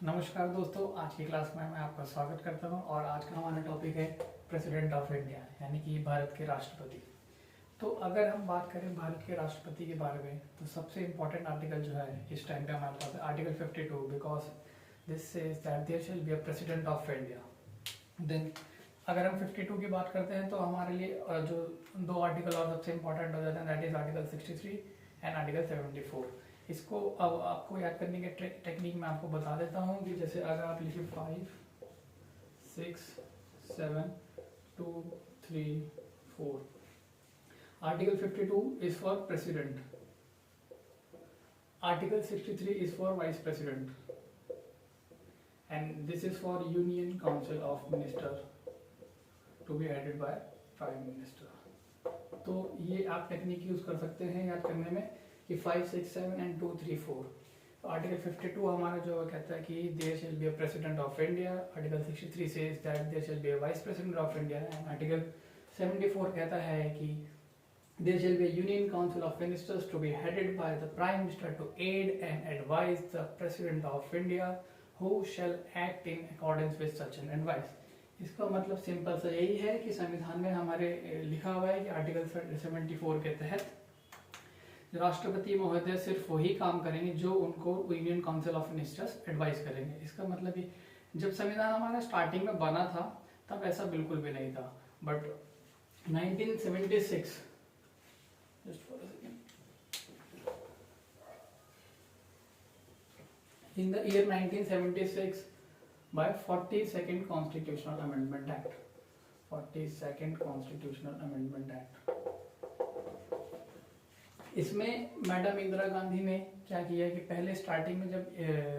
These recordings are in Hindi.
नमस्कार दोस्तों, आज की क्लास में मैं आपका स्वागत करता हूं और आज का हमारा टॉपिक है प्रेसिडेंट ऑफ इंडिया यानी कि भारत के राष्ट्रपति। तो अगर हम बात करें भारत के राष्ट्रपति के बारे में तो सबसे इम्पोर्टेंट आर्टिकल जो है इस टाइम पे हमारे पास है article 52 because this says that there shall be a president of India. Then अगर हम 52 की बात करते हैं तो हमारे लिए जो दो आर्टिकल और सबसे इम्पोर्टेंट हो जाते हैं that is article 63 and article 74। इसको अब आपको याद करने के टेक्निक मैं आपको बता देता हूँ कि जैसे अगर आप लिखिए 5 6 7 2 3 4। Article 52 is for president, article 63 is for vice president and this is for union council of minister to be headed by prime minister. तो ये आप टेक्निक यूज कर सकते हैं याद करने में कि 5 6 7 एंड 2 3 4। तो आर्टिकल 52 हमारा जो कहता है कि there shall be a president of India, article 63 says that there shall be a vice president of India and article 74 कहता है कि there shall be a union council of ministers to be headed by the prime minister to aid and advise the president of India who shall act in accordance with such an advice. इसका मतलब सिंपल सा यही है कि संविधान में हमारे लिखा हुआ है कि आर्टिकल 74 के तहत राष्ट्रपति महोदय सिर्फ वही काम करेंगे जो उनको union council of ministers advice करेंगे। इसका मतलब ये जब संविधान हमारा स्टार्टिंग में बना था तब ऐसा बिल्कुल भी नहीं था, but 1976 in the year 1976 by 42nd Constitutional Amendment Act, 42nd Constitutional Amendment Act, इसमें मैडम इंदिरा गांधी ने क्या किया कि पहले स्टार्टिंग में जब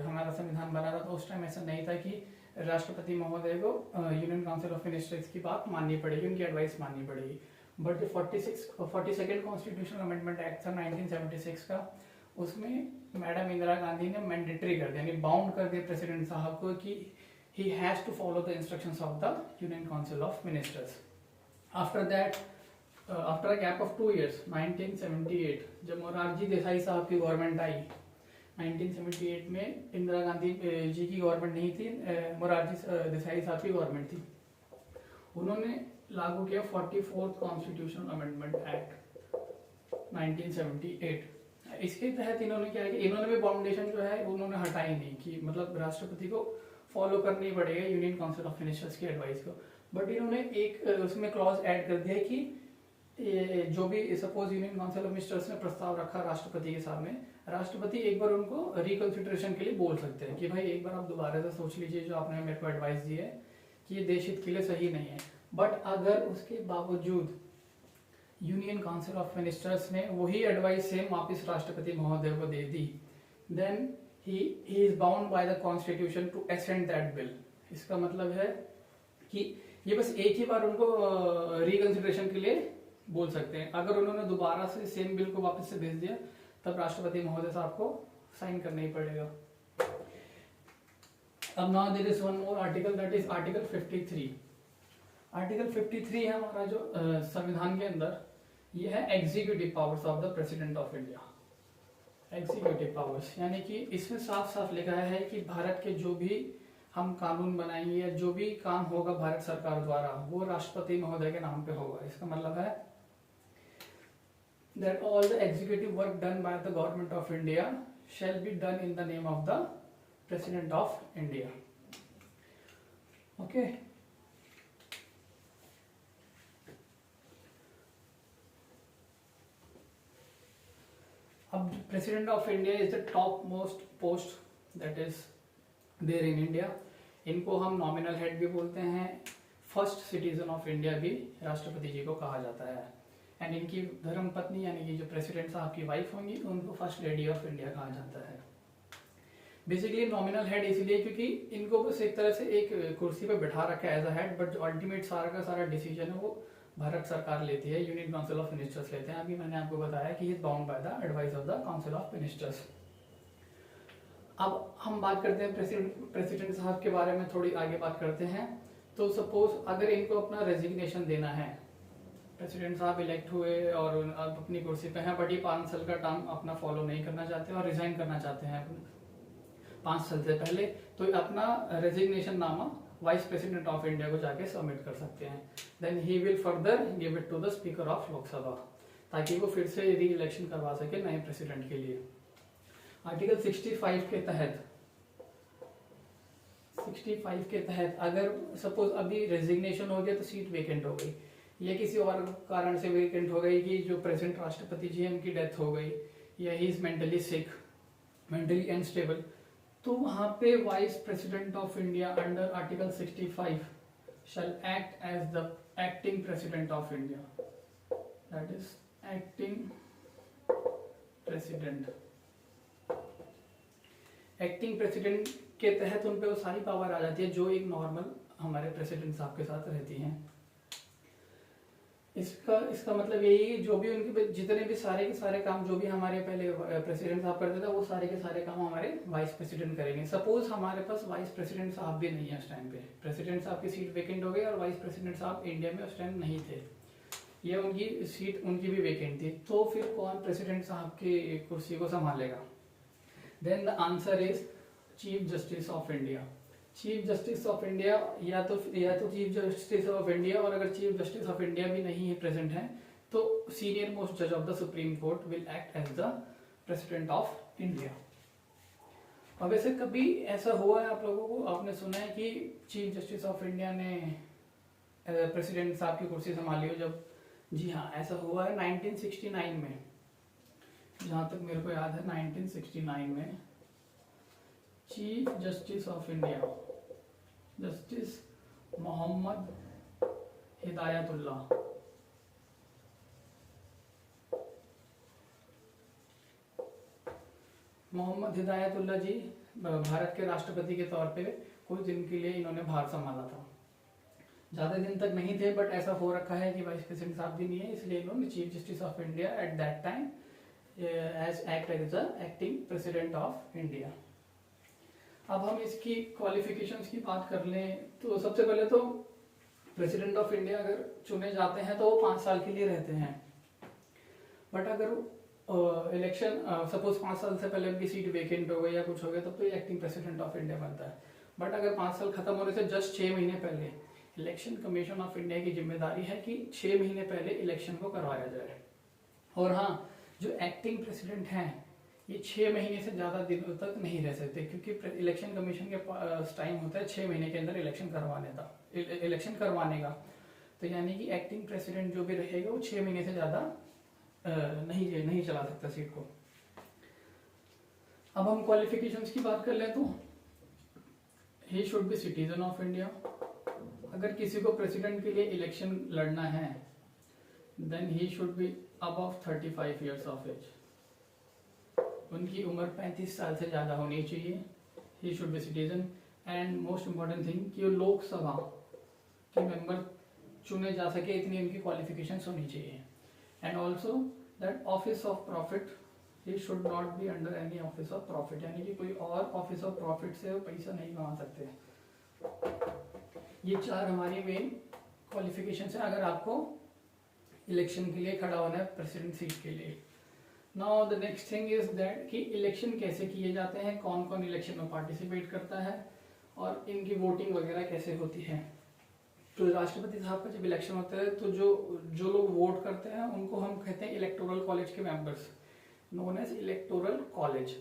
हमारा संविधान बना था तो उस टाइम ऐसा नहीं था कि राष्ट्रपति महोदय को यूनियन काउंसिल ऑफ मिनिस्टर्स की बात माननी पड़ेगी, उनकी एडवाइस माननी पड़ेगी। बट जो 42nd कॉन्स्टिट्यूशनल अमेंडमेंट एक्ट था 1976 का, उसमें मैडम इंदिरा गांधी ने मैंडेटरी कर दिया, यानी बाउंड कर दिया प्रेसिडेंट साहब को कि he has to follow the instructions of the union council of ministers. After that after a gap of 2 years 1978 जब मोरारजी देसाई साहब की गवर्नमेंट आई, 1978 में इंदिरा गांधी जी की गवर्नमेंट नहीं थी, मोरारजी देसाई साहब की गवर्नमेंट थी। उन्होंने लागू किया 44th कॉन्स्टिट्यूशनल अमेंडमेंट एक्ट 1978। इसके तहत इन्होंने क्या है कि इन्होंने भी बाउंडेशन जो है उन्होंने हटाई नहीं कि मतलब राष्ट्रपति को फॉलो करनी पड़ेगा यूनियन काउंसिल ऑफ मिनिस्टर्स की एडवाइस को, बट इन्होंने एक उसमें क्लॉज ऐड कर दिया कि जो भी suppose union council of ministers ने प्रस्ताव रखा राष्ट्रपति के सामने, राष्ट्रपति एक बार उनको रिकंसिडरेशन के लिए बोल सकते हैं कि भाई एक बार आप दोबारा से सोच लीजिए जो आपने मेरे को एडवाइस दी है कि ये देश हित के लिए सही नहीं है। बट अगर उसके बावजूद यूनियन काउंसिल ऑफ मिनिस्टर्स ने वही एडवाइस सेम वापिस राष्ट्रपति महोदय को दे दी, then he is bound by the constitution to assent that bill. इसका मतलब है कि ये बस एक ही बार उनको रिकंसिडरेशन के लिए बोल सकते हैं। अगर उन्होंने दोबारा से सेम बिल को वापस से भेज दिया तब राष्ट्रपति महोदय साहब को साइन करना ही पड़ेगा। अब now there is one more article that is article 53। Article 53 है हमारा जो संविधान के अंदर, ये है executive powers of the president of India. Executive powers यानी कि इसमें साफ साफ लिखा है कि भारत के जो भी हम कानून बनाएंगे या जो भी काम होगा भारत सरकार द्वारा वो राष्ट्रपति महोदय के नाम पे होगा। इसका मतलब है that all the executive work done by the government of India shall be done in the name of the President of India. Okay. अब President of India is the top most post that is there in India. इनको हम नॉमिनल हेड भी बोलते हैं, फर्स्ट सिटीजन ऑफ इंडिया भी राष्ट्रपति जी को कहा जाता है। एंड इनकी धर्मपत्नी यानी कि जो प्रेसिडेंट साहब की वाइफ होंगी तो उनको फर्स्ट लेडी ऑफ इंडिया कहा जाता है। बेसिकली नॉमिनल हेड इसलिए क्योंकि इनको बस एक तरह से एक कुर्सी पे बैठा रखा है एज अ हेड, बट जो अल्टीमेट सारा का सारा डिसीजन है वो भारत सरकार लेती है, यूनियन काउंसिल ऑफ मिनिस्टर्स लेते हैं। अभी मैंने आपको बताया कि is bound by the advice of the council of ministers. अब हम बात करते हैं प्रेसिडेंट साहब के बारे में, थोड़ी आगे बात करते हैं। तो सपोज अगर इनको अपना रेजिग्नेशन देना है, प्रेसिडेंट साहब इलेक्ट हुए और अब अपनी कुर्सी पे हैं, बट ये 5 साल का टर्म अपना फॉलो नहीं करना चाहते और रिजाइन करना चाहते हैं, 5 साल से पहले, तो अपना रेजिग्नेशन नामा वाइस प्रेसिडेंट ऑफ इंडिया को जाके सबमिट कर सकते हैं। Then he will further give it to the speaker of Lok Sabha, ताकि वो फिर से री इलेक्शन करवा सके नए प्रेसिडेंट के लिए। आर्टिकल 65 के तहत 65 के तहत अगर सपोज अभी रेजिग्नेशन हो गया तो सीट वेकेंट हो गई, या किसी और कारण से वेकेंट हो गई कि जो प्रेजेंट राष्ट्रपति जी हैं उनकी डेथ हो गई, या he is mentally sick, mentally unstable, तो वहां पे vice president of India under article 65 shall act as the acting president of India, that is acting president. Acting president के तहत उन पे वो सारी पावर आ जाती है जो एक नॉर्मल हमारे प्रेसिडेंट साहब के साथ रहती हैं। इसका मतलब यही है जो भी उनके जितने भी सारे के सारे काम जो भी हमारे पहले प्रेसिडेंट साहब करते थे वो सारे के सारे काम हमारे वाइस प्रेसिडेंट करेंगे। सपोज हमारे पास वाइस प्रेसिडेंट साहब भी नहीं है उस टाइम पे, प्रेसिडेंट साहब की सीट वेकेंट हो गई और वाइस प्रेसिडेंट साहब इंडिया में उस टाइम नहीं थे, ये उनकी सीट उनकी भी वेकेंट थी, तो फिर कौन प्रेसिडेंट साहब की कुर्सी को संभालेगा? Then the answer is chief justice of India. Chief justice of India या तो चीफ जस्टिस ऑफ इंडिया, और अगर चीफ जस्टिस ऑफ इंडिया भी नहीं है प्रेजेंट है तो सीनियर मोस्ट जज of the supreme court will act as the president of India. अब वैसे कभी ऐसा हुआ है आप लोगों को, आपने सुना है कि चीफ जस्टिस ऑफ इंडिया ने प्रेसिडेंट साहब की कुर्सी संभाली हो जब? जी हाँ, ऐसा हुआ है 1969 में, जहां तक मेरे को याद है 1969 में chief justice of India justice Mohammad Hidayatullah ji Bharat के राष्ट्रपति के तौर पे कुछ दिन के लिए इन्होंने भार संभाला था। ज्यादा दिन तक नहीं थे, बट ऐसा हो रखा है कि वाइस प्रेसिडेंट साहब भी नहीं है, इसलिए इन्होंने chief justice of India at that time as act as the acting president of India. अब हम इसकी क्वालिफिकेशंस की बात कर लें तो सबसे पहले तो प्रेसिडेंट ऑफ इंडिया अगर चुने जाते हैं तो वो 5 साल के लिए रहते हैं, बट अगर इलेक्शन सपोज 5 साल से पहले उनकी सीट वेकेंट हो गई या कुछ हो गया तब तो ये एक्टिंग प्रेसिडेंट ऑफ इंडिया बनता है। बट अगर 5 साल खत्म होने से जस्ट 6 महीने पहले, इलेक्शन कमीशन ऑफ इंडिया की जिम्मेदारी है कि 6 महीने पहले इलेक्शन को करवाया जाए। और हाँ, जो एक्टिंग प्रेसिडेंट हैं ये 6 महीने से ज्यादा दिनों तक नहीं रह सकते, क्योंकि इलेक्शन कमीशन के टाइम होता है 6 महीने के अंदर इलेक्शन करवाने का। तो यानी कि एक्टिंग प्रेसिडेंट जो भी रहेगा वो 6 महीने से ज्यादा नहीं चला सकता सीट को। अब हम क्वालिफिकेशंस की बात कर लें तो he should be citizen of India. अगर किसी को प्रेसिडेंट के लिए इलेक्शन लड़ना है then he should be above 35 years of age. उनकी उम्र 35 साल से ज्यादा होनी चाहिए। He should be citizen. And most important thing कि लोकसभा के मेंबर चुने जा सके, इतनी उनकी क्वालिफिकेशंस होनी चाहिए। And also that office of profit, he should not be under any office of profit, यानी कि कोई और ऑफिस ऑफ प्रॉफिट से वो पैसा नहीं कमा सकते। ये 4 हमारी मेन क्वालिफिकेशंस है अगर आपको इलेक्शन के लिए खड़ा होना है प्रेसिडेंट सीट के लिए। Now the next thing is that कि इलेक्शन कैसे किए जाते हैं, कौन कौन इलेक्शन में पार्टिसिपेट करता है और इनकी वोटिंग वगैरह कैसे होती है। तो राष्ट्रपति साहब का जब इलेक्शन होता है तो जो लोग वोट करते हैं उनको हम कहते हैं इलेक्टोरल कॉलेज के members, known as electoral college.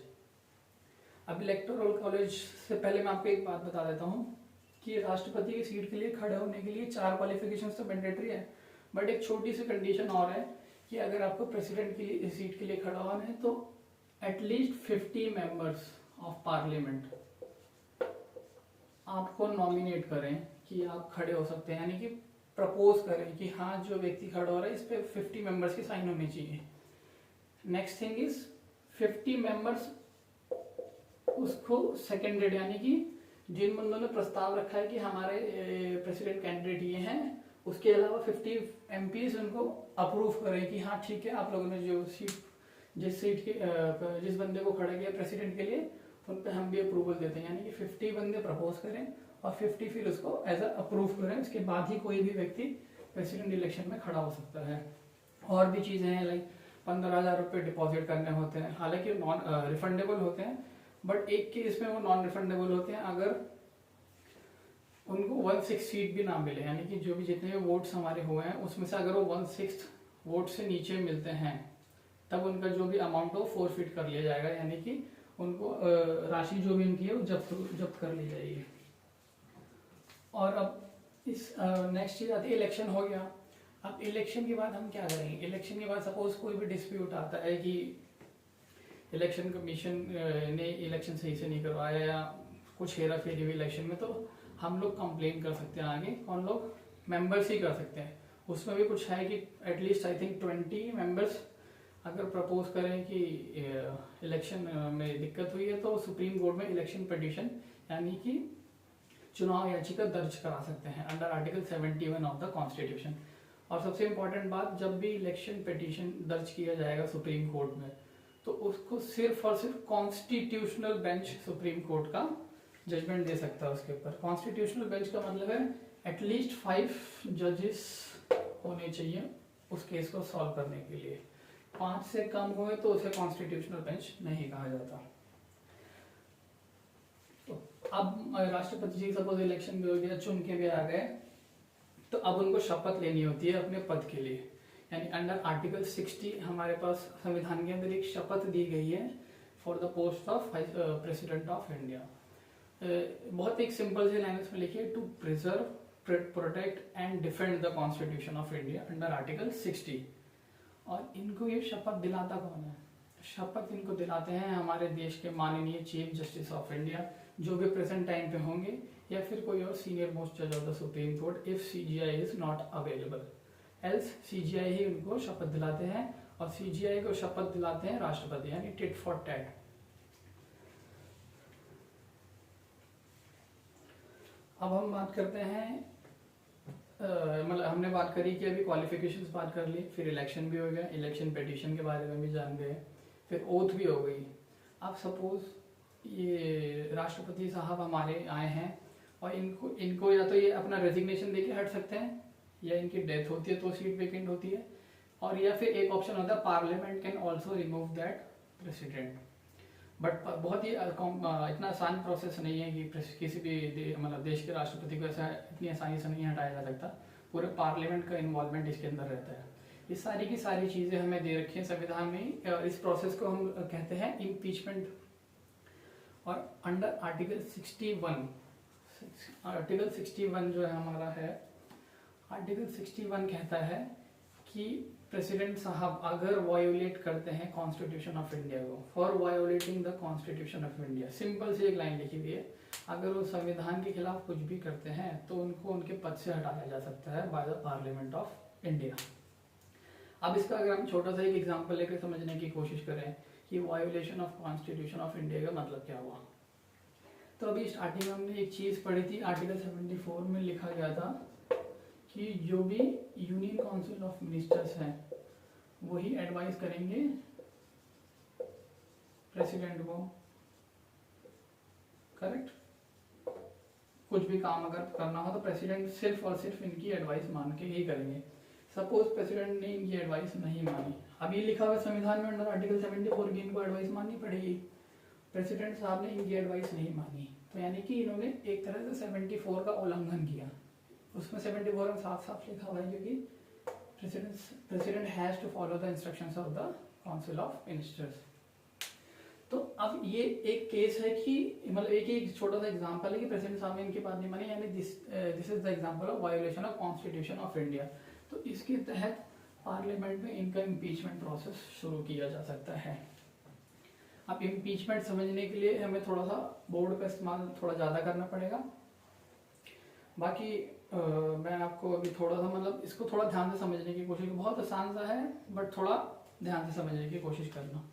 अब इलेक्टोरल कॉलेज से पहले मैं आपको एक बात बता देता हूँ कि राष्ट्रपति की सीट के लिए खड़े होने के लिए 4 क्वालिफिकेशंस तो मैंडेटरी है, बट एक छोटी सी कंडीशन और है कि अगर आपको प्रेसिडेंट की सीट के लिए खड़ा होना है तो एटलीस्ट 50 मेंबर्स ऑफ पार्लियामेंट आपको नॉमिनेट करें कि आप खड़े हो सकते हैं, यानी कि प्रपोज करें कि हाँ जो व्यक्ति खड़ा हो रहा है इस पे 50 मेंबर्स की साइन होनी चाहिए। नेक्स्ट थिंग इज 50 मेंबर्स उसको सेकेंडेड, यानी कि जिन बंदों ने प्रस्ताव रखा है कि हमारे प्रेसिडेंट कैंडिडेट ये हैं, उसके अलावा 50 एमपीज उनको अप्रूव करें कि हाँ ठीक है आप लोगों ने जिस बंदे को खड़ा किया प्रेसिडेंट के लिए उन पे हम भी अप्रूवल देते हैं, यानी कि 50 बंदे प्रपोज करें और 50 फिर उसको एज अप्रूव करें, उसके बाद ही कोई भी व्यक्ति प्रेसिडेंट इलेक्शन में खड़ा हो सकता है। और भी चीजें हैं लाइक 15,000 रुपये डिपॉजिट करने होते हैं, हालांकि नॉन रिफंडेबल होते हैं, बट एक केस में वो नॉन रिफंडेबल होते हैं अगर उनको 1/6 सीट भी ना मिले, यानी कि जो भी जितने भी वोट्स हमारे हुए हैं उसमें से अगर वो 1/6 वोट से नीचे मिलते हैं तब उनका जो भी अमाउंट हो फोरफिट कर लिया जाएगा, यानी कि उनको राशि जो भी उनकी है वो जब्त कर ली जाएगी। और अब इस नेक्स्ट चीज आती है इलेक्शन हो गया। अब इलेक्शन के बाद हम क्या करेंगे? इलेक्शन के बाद सपोज कोई भी डिस्प्यूट आता है कि इलेक्शन कमीशन ने इलेक्शन सही से नहीं करवाया या कुछ हेरा फेरी हुई इलेक्शन में, तो हम लोग कंप्लेन कर सकते हैं। आगे कौन लोग? मेंबर्स ही कर सकते हैं। उसमें भी कुछ है कि एटलीस्ट आई थिंक 20 मेंबर्स अगर प्रपोज करें कि इलेक्शन में दिक्कत हुई है तो सुप्रीम कोर्ट में इलेक्शन पिटीशन यानी कि चुनाव याचिका दर्ज करा सकते हैं under article 71 of the constitution. और सबसे इम्पोर्टेंट बात, जब भी इलेक्शन पिटीशन दर्ज किया जाएगा सुप्रीम कोर्ट में तो उसको सिर्फ और सिर्फ कॉन्स्टिट्यूशनल बेंच सुप्रीम कोर्ट का जजमेंट दे सकता है उसके ऊपर। कॉन्स्टिट्यूशनल बेंच का मतलब है एटलीस्ट 5 जजेस होने चाहिए उस केस को सॉल्व करने के लिए। 5 से कम हुए तो उसे कॉन्स्टिट्यूशनल बेंच नहीं कहा जाता। तो अब राष्ट्रपति जी सपोज इलेक्शन में हो गया, चुन के भी आ गए, तो अब उनको शपथ लेनी होती है अपने पद के लिए। यानी अंडर आर्टिकल 60 हमारे पास संविधान के अंदर एक शपथ दी गई है for the post of president of India. बहुत एक सिंपल से लैंग्वेज में लिखिए, to preserve, protect and defend the constitution of India under article 60। और इनको ये शपथ दिलाता कौन है? शपथ इनको दिलाते हैं हमारे देश के माननीय चीफ जस्टिस ऑफ इंडिया, जो भी प्रेजेंट टाइम पे होंगे, या फिर कोई और सीनियर मोस्ट जज of the supreme court if CJI is not available. Else CJI ही उनको शपथ दिलाते हैं, और सीजीआई को शपथ दिलाते हैं राष्ट्रपति, यानी टिट फॉर टैट। अब हम बात करते हैं मतलब हमने बात करी कि अभी क्वालिफिकेशंस बात कर ली, फिर इलेक्शन भी हो गया, इलेक्शन पिटीशन के बारे में भी जान गए, फिर ओथ भी हो गई। अब सपोज ये राष्ट्रपति साहब हमारे आए हैं और इनको या तो ये अपना रेजिग्नेशन देके हट सकते हैं, या इनकी डेथ होती है तो सीट वेकेंट होती है, और या फिर एक ऑप्शन होता है parliament can also remove that president. But बहुत ही इतना आसान प्रोसेस नहीं है कि किसी भी मतलब देश के राष्ट्रपति को ऐसा इतनी आसानी से नहीं हटाया जा सकता। पूरे पार्लियामेंट का इन्वॉल्वमेंट इसके अंदर रहता है। ये सारी की सारी चीजें हमें दे रखी हैं संविधान में। इस प्रोसेस को हम कहते हैं इम्पीचमेंट। और अंडर आर्टिकल 61 जो है हमारा है, आर्टिकल 61 कहता है कि प्रेसिडेंट साहब अगर वायोलेट करते हैं कॉन्स्टिट्यूशन ऑफ इंडिया को, for violating the constitution of India, simple सी एक लाइन लिखी हुई है, अगर वो संविधान के खिलाफ कुछ भी करते हैं तो उनको उनके पद से हटाया जा सकता है by the parliament of India. अब इसका अगर हम छोटा सा एक एग्जांपल लेकर समझने की कोशिश करें कि violation of constitution of India का मतलब क्या हुआ, तो अभी स्टार्टिंग में हमने एक चीज पढ़ी थी, आर्टिकल 74 में लिखा गया था कि जो भी यूनियन काउंसिल ऑफ मिनिस्टर्स हैं वही एडवाइस करेंगे प्रेसिडेंट को, करेक्ट। कुछ भी काम अगर करना हो तो प्रेसिडेंट सिर्फ और सिर्फ इनकी एडवाइस मान के ही करेंगे। सपोज प्रेसिडेंट ने इनकी एडवाइस नहीं मानी, अब ये लिखा हुआ संविधान में अंडर आर्टिकल 74 की इनको एडवाइस माननी पड़ेगी। प्रेसिडेंट साहब ने इनकी एडवाइस नहीं मानी तो यानी कि इन्होंने एक तरह से 74 का उल्लंघन किया। उसमें 74 में साफ साफ लिखा हुआ है क्योंकि president has to follow the instructions of the council of ministers. तो अब ये एक केस है कि मतलब एक छोटा सा एग्जांपल है कि प्रेसिडेंट साहब ने इनकी बात नहीं मानी, यानी this is the example of violation of constitution of India. तो इसके तहत पार्लियामेंट में इनका इम्पीचमेंट प्रोसेस शुरू किया जा सकता है। अब इम्पीचमेंट समझने के लिए हमें थोड़ा सा बोर्ड का इस्तेमाल थोड़ा ज़्यादा करना पड़ेगा। बाकी मैं आपको अभी थोड़ा सा मतलब इसको थोड़ा ध्यान से समझने की कोशिश, बहुत आसान सा है बट थोड़ा ध्यान से समझने की कोशिश करना।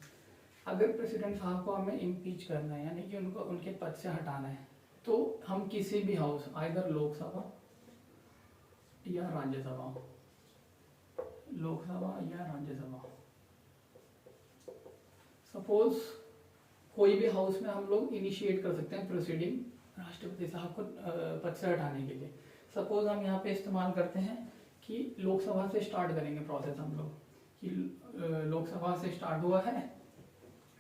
अगर प्रेसिडेंट साहब को हमें इम्पीच करना है यानी कि उनको उनके पद से हटाना है, तो हम किसी भी हाउस, आइदर लोकसभा या राज्यसभा, लोकसभा या राज्यसभा, सपोज कोई भी हाउस में हम लोग इनिशिएट कर सकते हैं प्रोसीडिंग राष्ट्रपति साहब को पद से हटाने के लिए। सपोज हम यहाँ पे इस्तेमाल करते हैं कि लोकसभा से स्टार्ट करेंगे प्रोसेस हम लोग कि लोकसभा से स्टार्ट हुआ है,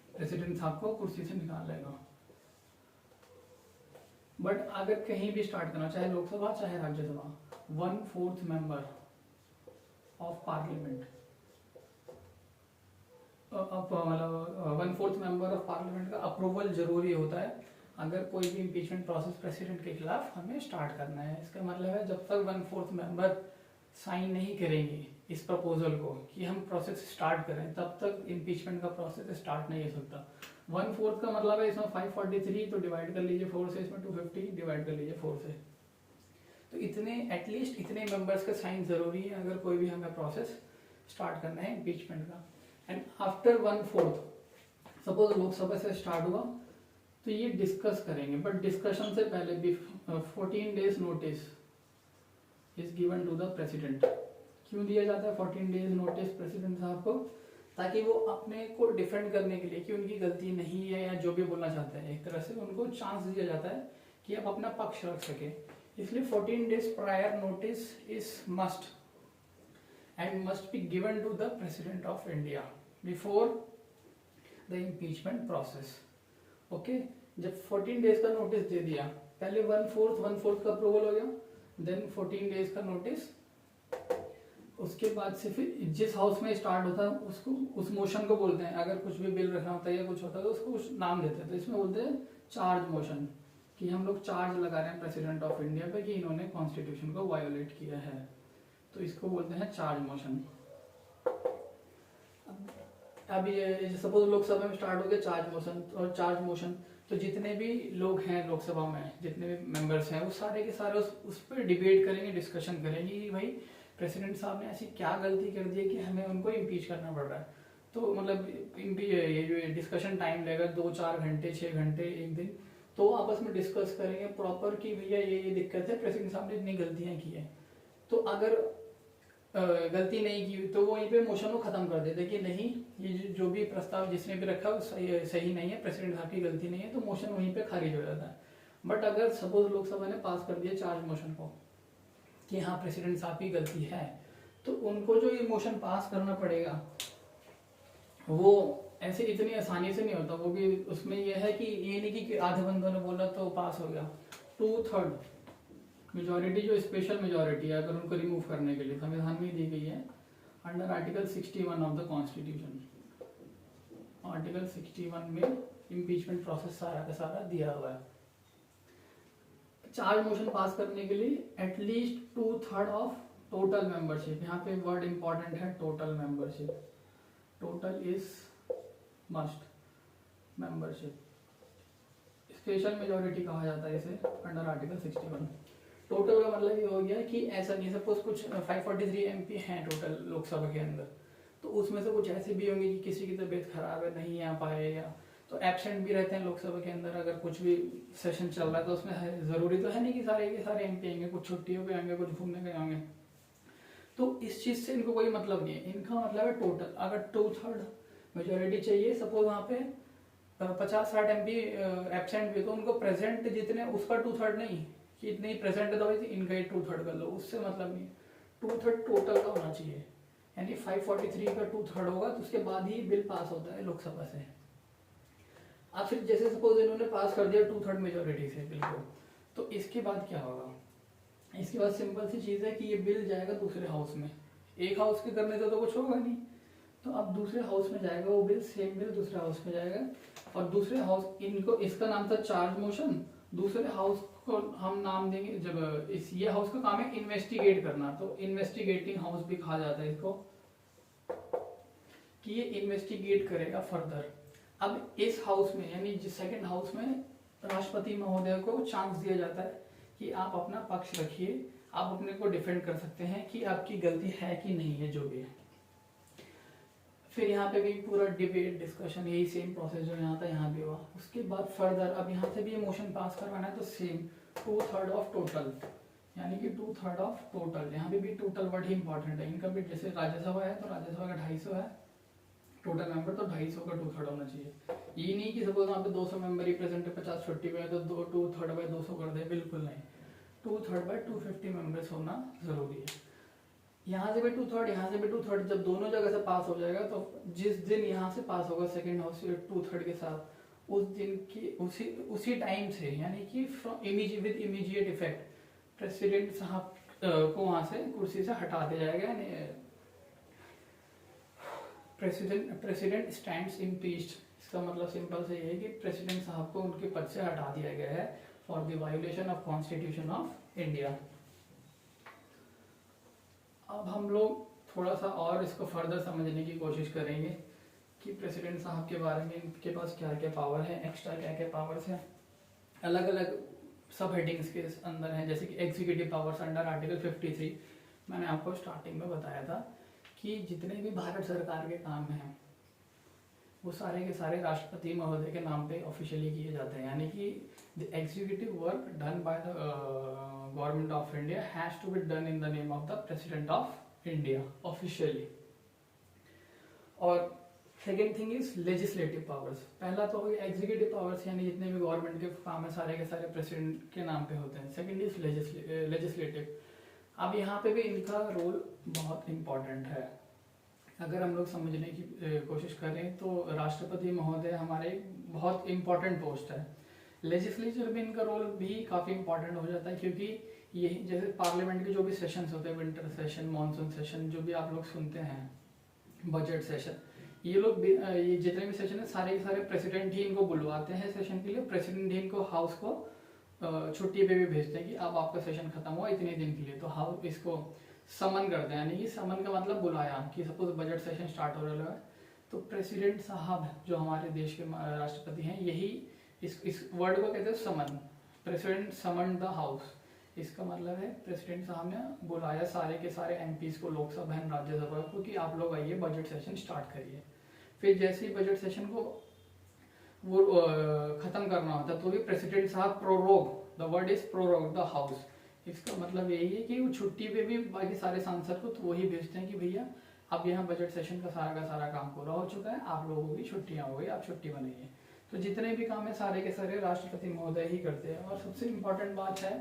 प्रेसिडेंट साहब को कुर्सी से निकाल लेगा, बट अगर कहीं भी स्टार्ट करना, चाहे लोकसभा चाहे राज्यसभा, 1/4 मेंबर ऑफ पार्लियामेंट, मतलब 1/4 मेंबर ऑफ पार्लियामेंट का अप्रूवल जरूरी होता है अगर कोई भी इम्पीचमेंट प्रोसेस प्रेसिडेंट के खिलाफ हमें स्टार्ट करना है। इसका मतलब है जब तक 1/4 मेंबर साइन नहीं करेंगे इस प्रपोजल को कि हम प्रोसेस स्टार्ट करें, तब तक इम्पीचमेंट का प्रोसेस स्टार्ट नहीं हो सकता। 1/4 का मतलब है इसमें 543, तो डिवाइड कर लीजिए 4 से, इसमें 250 डिवाइड कर लीजिए 4 से। तो इतने एटलीस्ट इतने मेंबर्स का साइन जरूरी है अगर कोई भी हमें प्रोसेस स्टार्ट करना है इम्पीचमेंट का। एंड आफ्टर 1/4, सपोज लोकसभा से स्टार्ट हुआ तो ये डिस्कस करेंगे, बट डिस्कशन से पहले भी 14 days notice is given to the president. क्यों दिया जाता है 14 डेज नोटिस प्रेसिडेंट साहब को? ताकि वो अपने को डिफेंड करने के लिए कि उनकी गलती नहीं है या जो भी बोलना चाहते हैं, एक तरह से उनको चांस दिया जाता है कि आप अपना पक्ष रख सके। इसलिए 14 days prior notice is must and must be given to the president of India before the impeachment process. Okay, जब 14 डेज का नोटिस दे दिया, पहले 1/4 का अप्रूवल हो गया, देन 14 डेज का नोटिस, उसके बाद से फिर जिस हाउस में स्टार्ट होता है उसको उस मोशन को बोलते हैं। अगर कुछ भी बिल रखना होता है या कुछ होता है तो उसको कुछ नाम देते हैं, तो इसमें बोलते हैं चार्ज मोशन, कि हम लोग चार्ज लगा रहे हैं प्रेसिडेंट ऑफ इंडिया पे कि इन्होंने कॉन्स्टिट्यूशन को वायोलेट किया है, तो इसको बोलते हैं चार्ज मोशन। अब ये सपोज लोकसभा में स्टार्ट हो गया चार्ज मोशन, और चार्ज मोशन तो जितने भी लोग हैं लोकसभा में, जितने भी मेंबर्स हैं, वो सारे के सारे उस पर डिबेट करेंगे, डिस्कशन करेंगे कि भाई प्रेसिडेंट साहब ने ऐसी क्या गलती कर दी है कि हमें उनको इम्पीच करना पड़ रहा है। तो मतलब ये जो डिस्कशन टाइम लगेगा 2-4 घंटे 6 घंटे एक दिन, तो आपस में डिस्कस करेंगे प्रॉपर कि भैया ये दिक्कत है, प्रेसिडेंट साहब ने इतनी गलतियां की है। तो अगर गलती नहीं की तो वो वहीं पे मोशन को खत्म कर देते कि नहीं, ये जो भी प्रस्ताव जिसने भी रखा वो सही नहीं है, प्रेसिडेंट साहब की गलती नहीं है, तो मोशन वहीं पे खारिज हो जाता है। बट अगर सपोज लोकसभा ने पास कर दिया चार्ज मोशन को कि हाँ प्रेसिडेंट साहब की गलती है, तो उनको जो ये मोशन पास करना पड़ेगा वो ऐसे इतनी आसानी से नहीं होता। वो भी उसमें यह है कि ये नहीं कि आधे बंदों ने बोला तो पास हो गया। 2/3 मेजोरिटी, जो स्पेशल मेजोरिटी है, अगर उनको रिमूव करने के लिए संविधान में दी गई है under article 61 of the constitution. Article 61 में इम्पीचमेंट प्रोसेस सारा का सारा दिया हुआ है। चार्ज मोशन पास करने के लिए एटलीस्ट 2/3 ऑफ टोटल मेंबरशिप, यहाँ पे वर्ड इंपॉर्टेंट है total membership, total is must membership, special majority कहा जाता है इसे अंडर आर्टिकल 61। टोटल का मतलब ये हो गया कि ऐसा नहीं, सपोज कुछ 543 MP हैं टोटल लोकसभा के अंदर, तो उसमें से कुछ ऐसे भी होंगे कि किसी की तबीयत खराब है नहीं आ पाए, या तो एब्सेंट भी रहते हैं लोकसभा के अंदर। अगर कुछ भी सेशन चल रहा है तो उसमें जरूरी तो है नहीं कि सारे के सारे MP आएंगे, कुछ छुट्टियों पे आएंगे, कुछ घूमने गए होंगे, तो इस चीज से इनको कोई मतलब नहीं है। इनका मतलब है टोटल। अगर 2/3 मेजोरिटी चाहिए, सपोज वहाँ पे 50-60 MP एब्सेंट भी, तो उनको प्रेजेंट जितने उसका 2/3 नहीं कि इतने ही प्रेजेंट है तो भाई इनका ही 2/3 कर लो, उससे मतलब नहीं। 2/3 टोटल का होना चाहिए, यानी 543 का 2/3 होगा तो उसके बाद ही बिल पास होता है लोकसभा से। अब फिर जैसे सपोज इन्होंने पास कर दिया 2/3 मेजोरिटी से बिल को, तो इसके बाद क्या होगा? इसके बाद सिंपल सी चीज है कि ये बिल जाएगा दूसरे हाउस में। एक हाउस के करने से तो कुछ होगा नहीं, तो अब दूसरे हाउस में जाएगा वो बिल, सेम बिल दूसरे हाउस में जाएगा, और दूसरे हाउस, इनको इसका नाम था चार्ज मोशन, दूसरे हाउस को हम नाम देंगे, जब ये हाउस का काम है इन्वेस्टिगेट करना, तो इन्वेस्टिगेटिंग हाउस भी कहा जाता है इसको, कि ये इन्वेस्टिगेट करेगा फर्दर। अब इस हाउस में, यानी जिस सेकंड हाउस में, राष्ट्रपति महोदय को चांस दिया जाता है कि आप अपना पक्ष रखिए, आप अपने को डिफेंड कर सकते हैं कि आपकी गलती है कि नहीं है, जो भी है। फिर यहाँ पे भी पूरा डिबेट डिस्कशन, यही सेम प्रोसेस जो यहाँ था यहाँ भी हुआ। उसके बाद फर्दर अब यहाँ से भी ये मोशन पास करवाना है, तो सेम 2/3 ऑफ टोटल, यानी कि 2/3 ऑफ टोटल। यहाँ पे भी टोटल वर्ड ही इंपॉर्टेंट है इनका भी। जैसे राज्यसभा है तो राज्यसभा का 250 है टोटल मेंबर, तो 250 का 2/3 होना चाहिए। ये नहीं कि सपोज वहाँ पे 200 मेंबर रिप्रेजेंट है, 50 छुट्टी पे है तो 2/3/200 कर दे, बिल्कुल नहीं। 2/3/250 मेंबर्स होना जरूरी है। यहाँ से भी 2/3, यहाँ से भी 2/3, जब दोनों जगह से पास हो जाएगा, तो जिस दिन यहाँ से पास होगा सेकंड हाउस से 2/3 के साथ, उस दिन की उसी टाइम से, यानी कि विद इमीडिएट इफेक्ट प्रेसिडेंट साहब को वहां से कुर्सी से हटा दिया जाएगा। यानी प्रेसिडेंट स्टैंड्स इम्पीच्ड, इसका मतलब सिंपल से ये है कि प्रेसिडेंट साहब को उनके पद से हटा दिया गया है for the violation of constitution of India. अब हम लोग थोड़ा सा और इसको फर्दर समझने की कोशिश करेंगे कि प्रेसिडेंट साहब के बारे में इनके पास क्या क्या पावर है, एक्स्ट्रा क्या क्या पावर्स हैं, अलग अलग सब हेडिंग्स के अंदर हैं। जैसे कि एग्जीक्यूटिव पावर्स अंडर आर्टिकल 53, मैंने आपको स्टार्टिंग में बताया था कि जितने भी भारत सरकार के काम हैं वो सारे के सारे राष्ट्रपति महोदय के नाम पे ऑफिशियली किए जाते हैं। यानी कि the executive work done by the government of India has to be done in the name of the president of India officially. और second thing is legislative powers. पहला तो हो गया एग्जीक्यूटिव पावर्स, यानी जितने भी गवर्नमेंट के काम है सारे के सारे प्रेसिडेंट के नाम पे होते हैं। Second is legislative. अब यहाँ पे भी इनका रोल बहुत इंपॉर्टेंट है। अगर हम लोग समझने की कोशिश करें तो राष्ट्रपति महोदय हमारे बहुत इंपॉर्टेंट पोस्ट है। लेजिस्लेचर में इनका रोल भी काफ़ी इंपॉर्टेंट हो जाता है, क्योंकि यही जैसे पार्लियामेंट के जो भी सेशंस होते हैं, विंटर सेशन, मानसून सेशन, जो भी आप लोग सुनते हैं, बजट सेशन, ये लोग ये जितने भी सेशन है सारे के सारे प्रेसिडेंट ही इनको बुलवाते हैं सेशन के लिए। प्रेसिडेंट ही इनको हाउस को छुट्टी पे भी भेजते हैं कि अब आपका सेशन खत्म हुआ इतने दिन के लिए, तो हाउस इसको समन करते हैं। यानी कि समन का मतलब बुलाया, कि सपोज बजट सेशन स्टार्ट हो रहा है तो प्रेसिडेंट साहब जो हमारे देश के राष्ट्रपति हैं, यही इस वर्ड को कहते हैं समन। प्रेसिडेंट समन द हाउस, इसका मतलब है प्रेसिडेंट साहब ने बुलाया सारे के सारे एमपीज को, लोकसभा एंड राज्यसभा को, कि आप लोग आइए बजट सेशन स्टार्ट करिए। फिर जैसे ही बजट सेशन को वो खत्म करना होता है तो भी प्रेसिडेंट साहब prorogue, the word is prorogue the house, इसका मतलब यही है कि वो छुट्टी पे भी बाकी सारे सांसद को तो वही भेजते हैं कि भैया अब यहाँ बजट सेशन का सारा काम पूरा हो चुका है, आप लोगों की छुट्टियां हो गई, आप छुट्टी बनाइए। तो जितने भी काम है सारे के सारे राष्ट्रपति महोदय ही करते हैं। और सबसे इम्पोर्टेंट बात है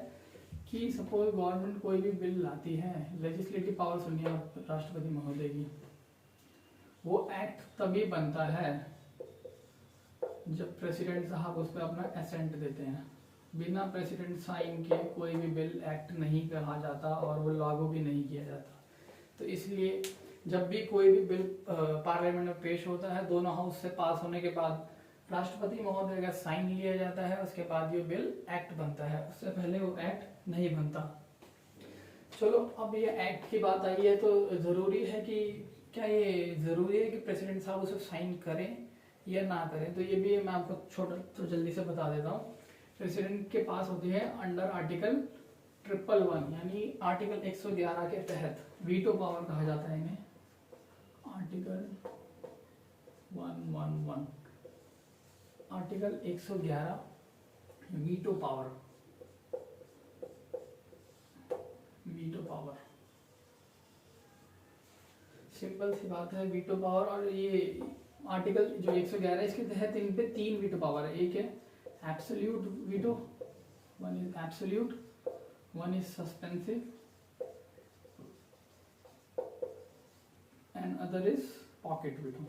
कि सपोज गवर्नमेंट कोई भी बिल लाती है, लेजिस्लेटिव पावर सुनिए आप राष्ट्रपति महोदय की, वो एक्ट तभी बनता है जब प्रेसिडेंट साहब उस पर अपना एसेंट देते हैं। बिना प्रेसिडेंट साइन के कोई भी बिल एक्ट नहीं कहा जाता और वो लागू भी नहीं किया जाता। तो इसलिए जब भी कोई भी बिल पार्लियामेंट में पेश होता है, दोनों हाउस से पास होने के बाद राष्ट्रपति महोदय का साइन लिया जाता है, उसके बाद ये बिल एक्ट बनता है, उससे पहले वो एक्ट नहीं बनता। चलो अब ये एक्ट की बात आई है तो जरूरी है कि क्या ये जरूरी है कि प्रेसिडेंट साहब उसे साइन करें या ना करें, तो ये भी मैं आपको छोटा तो जल्दी से बता देता हूँ। प्रेसिडेंट के पास होती है अंडर आर्टिकल 111, यानी आर्टिकल 111 के तहत वीटो पावर कहा जाता है इन्हें, article 111, article 111 veto power, veto power simple सी बात है, वीटो पावर। और ये आर्टिकल जो 111 है इसके तहत इन पे 3 वीटो पावर है। एक है absolute veto, one is absolute, one is suspensive and other is pocket veto.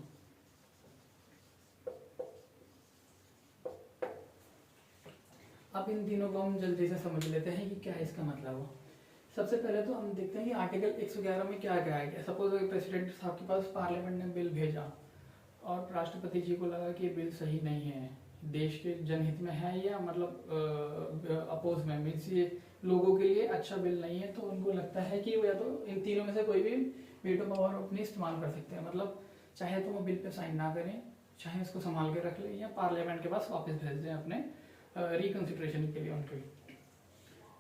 अब इन तीनों को हम जल्दी से समझ लेते हैं कि क्या इसका मतलब हो। सबसे पहले तो हम देखते हैं कि आर्टिकल 111 में क्या क्या है। सपोज प्रेसिडेंट साहब के पास पार्लियामेंट ने बिल भेजा और राष्ट्रपति जी को लगा कि ये बिल सही नहीं है, देश के जनहित में है या मतलब अपोज में, मीन्स ये लोगों के लिए अच्छा बिल नहीं है, तो उनको लगता है कि वो या तो इन तीनों में से कोई भी वीटो पावर अपनी इस्तेमाल कर सकते हैं। मतलब चाहे तो वो बिल पे साइन ना करें, चाहे इसको संभाल के रख लें या पार्लियामेंट के पास वापस भेज दें अपने रिकंसिडरेशन के लिए उनके।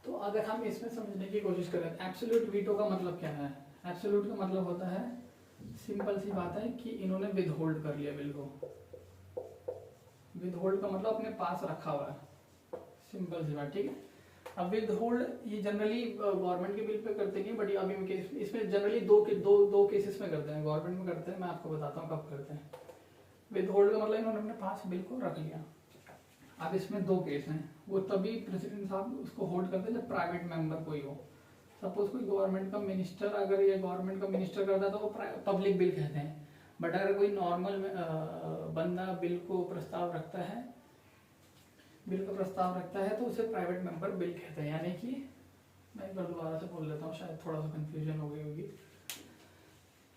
तो अगर हम इसमें समझने की कोशिश करें एब्सोल्यूट वीटो का मतलब क्या है। एब्सोल्यूट का मतलब होता है, सिंपल सी बात है कि इन्होंने विदहोल्ड कर लिया बिल को। विदहोल्ड का मतलब अपने पास रखा हुआ है, सिंपल सी बात, ठीक है। अब विदहोल्ड ये जनरली गवर्नमेंट के बिल पे करते हैं, बट अभी इसमें जनरली दो केसेस में करते हैं, गवर्नमेंट में करते हैं, मैं आपको बताता हूँ कब करते हैं। विदहोल्ड का मतलब इन्होंने अपने पास बिल को रख लिया। अब इसमें 2 केस हैं, वो तभी प्रेसिडेंट साहब उसको होल्ड करते हैं जब प्राइवेट मेंबर कोई हो। सपोज कोई गवर्नमेंट का मिनिस्टर, अगर ये गवर्नमेंट का मिनिस्टर करता है तो वो पब्लिक बिल कहते हैं। बट अगर कोई नॉर्मल बंदा बिल को प्रस्ताव रखता है बिल का प्रस्ताव रखता है तो उसे प्राइवेट मेंबर बिल कहते हैं। यानी कि मैं एक बार दोबारा से बोल लेता हूँ, शायद थोड़ा सा कंफ्यूजन हो गई होगी।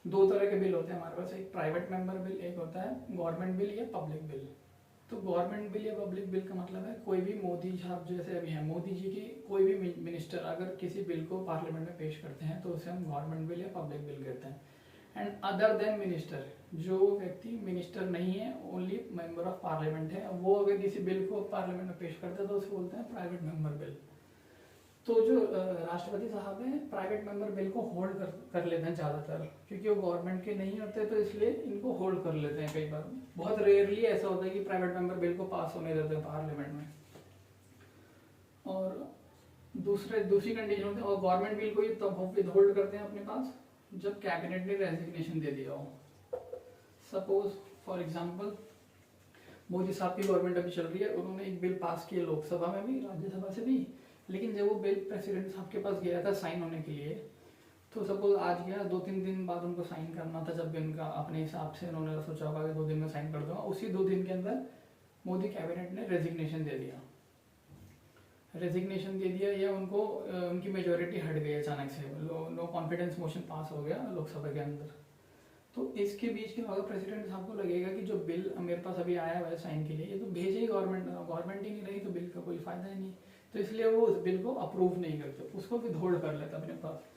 दो तरह के बिल होते हैं हमारे पास, एक प्राइवेट मेंबर बिल, एक होता है गवर्नमेंट बिल या पब्लिक बिल। तो गवर्नमेंट बिल या पब्लिक बिल का मतलब है कोई भी मोदी साहब जैसे अभी हैं, मोदी जी की कोई भी मिनिस्टर अगर किसी बिल को पार्लियामेंट में पेश करते हैं तो उसे हम गवर्नमेंट बिल या पब्लिक बिल कहते हैं। एंड अदर देन मिनिस्टर, जो व्यक्ति मिनिस्टर नहीं है, ओनली मेंबर ऑफ पार्लियामेंट है, वो अगर किसी बिल को पार्लियामेंट में पेश करते हैं तो उसे बोलते हैं प्राइवेट मेंबर बिल। तो जो राष्ट्रपति साहब हैं प्राइवेट मेंबर बिल को होल्ड कर लेते हैं ज़्यादातर, क्योंकि वो गवर्नमेंट के नहीं होते तो इसलिए इनको होल्ड कर लेते हैं। कई बार बहुत रेयरली ऐसा होता है कि प्राइवेट मेंबर बिल को पास होने देते हैं पार्लियामेंट में। और दूसरी कंडीशन होती है, और गवर्नमेंट बिल को ये तब विदहोल्ड करते हैं अपने पास जब कैबिनेट ने रेजिग्नेशन दे दिया हो। सपोज फॉर एग्जांपल मोदी साहब की गवर्नमेंट अभी चल रही है, उन्होंने एक बिल पास किया लोकसभा में भी, राज्यसभा से भी, लेकिन जब वो बिल प्रेसिडेंट साहब के पास गया था साइन होने के लिए, तो सपोज आज गया, 2-3 दिन बाद उनको साइन करना था, जब भी उनका अपने हिसाब से उन्होंने सोचा होगा कि 2 दिन में साइन कर दूंगा, उसी 2 दिन के अंदर मोदी कैबिनेट ने रेजिग्नेशन दे दिया। रेजिग्नेशन दे दिया या उनको उनकी मेजोरिटी हट गई अचानक से, नो कॉन्फिडेंस मोशन पास हो गया लोकसभा के अंदर। तो इसके बीच के अगर प्रेसिडेंट साहब को लगेगा कि जो बिल मेरे पास अभी आया हुआ है साइन के लिए, ये तो भेजे ही गवर्नमेंट ही नहीं रही, तो बिल का कोई फायदा ही नहीं, तो इसलिए वो उस बिल को अप्रूव नहीं करते, उसको विदहोल्ड कर लेते अपने पास।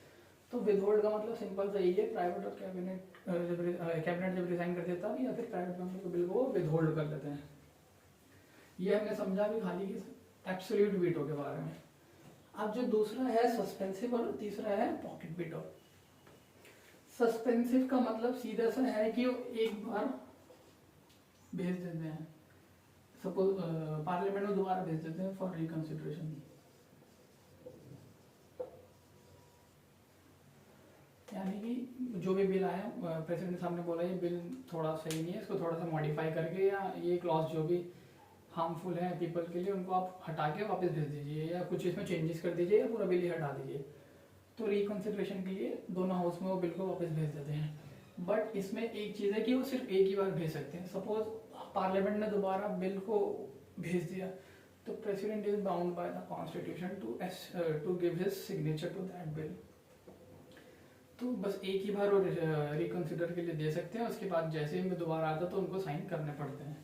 तो विदहोल्ड का मतलब सिंपल सा यही है, प्राइवेट और कैबिनेट जब रिजाइन कर देता है या फिर प्राइवेट मेंबर के बिल को विदहोल्ड कर लेते हैं। ये हमने समझा भी खाली कि एब्सोल्यूट वीटो के बारे में। अब जो दूसरा है सस्पेंसिव और तीसरा है पॉकेट वीटो। सस्पेंसिव का मतलब सीधा सा है कि वो एक बार भेज देते हैं, सपोज पार्लियामेंट में दोबारा भेज देते हैं फॉर रिकंसिडरेशन। यानी कि जो भी बिल आया, प्रेसिडेंट साहब ने बोला ये बिल थोड़ा सही नहीं है, इसको थोड़ा सा मॉडिफाई करके, या ये क्लॉज जो भी हार्मफुल है पीपल के लिए उनको आप हटा के वापस भेज दीजिए, या कुछ इसमें चेंजेस कर दीजिए, या पूरा बिल ही हटा दीजिए। तो रिकंसिडरेशन के लिए दोनों हाउस में वो बिल को वापस भेज देते हैं। बट इसमें एक चीज़ है कि वो सिर्फ एक ही बार भेज सकते हैं। सपोज पार्लियामेंट ने दोबारा बिल को भेज दिया तो president is bound by the constitution to give his signature to that bill. तो बस एक ही बार वो रिकंसिडर के लिए दे सकते हैं, उसके बाद जैसे ही दोबारा आता तो उनको साइन करने पड़ते हैं।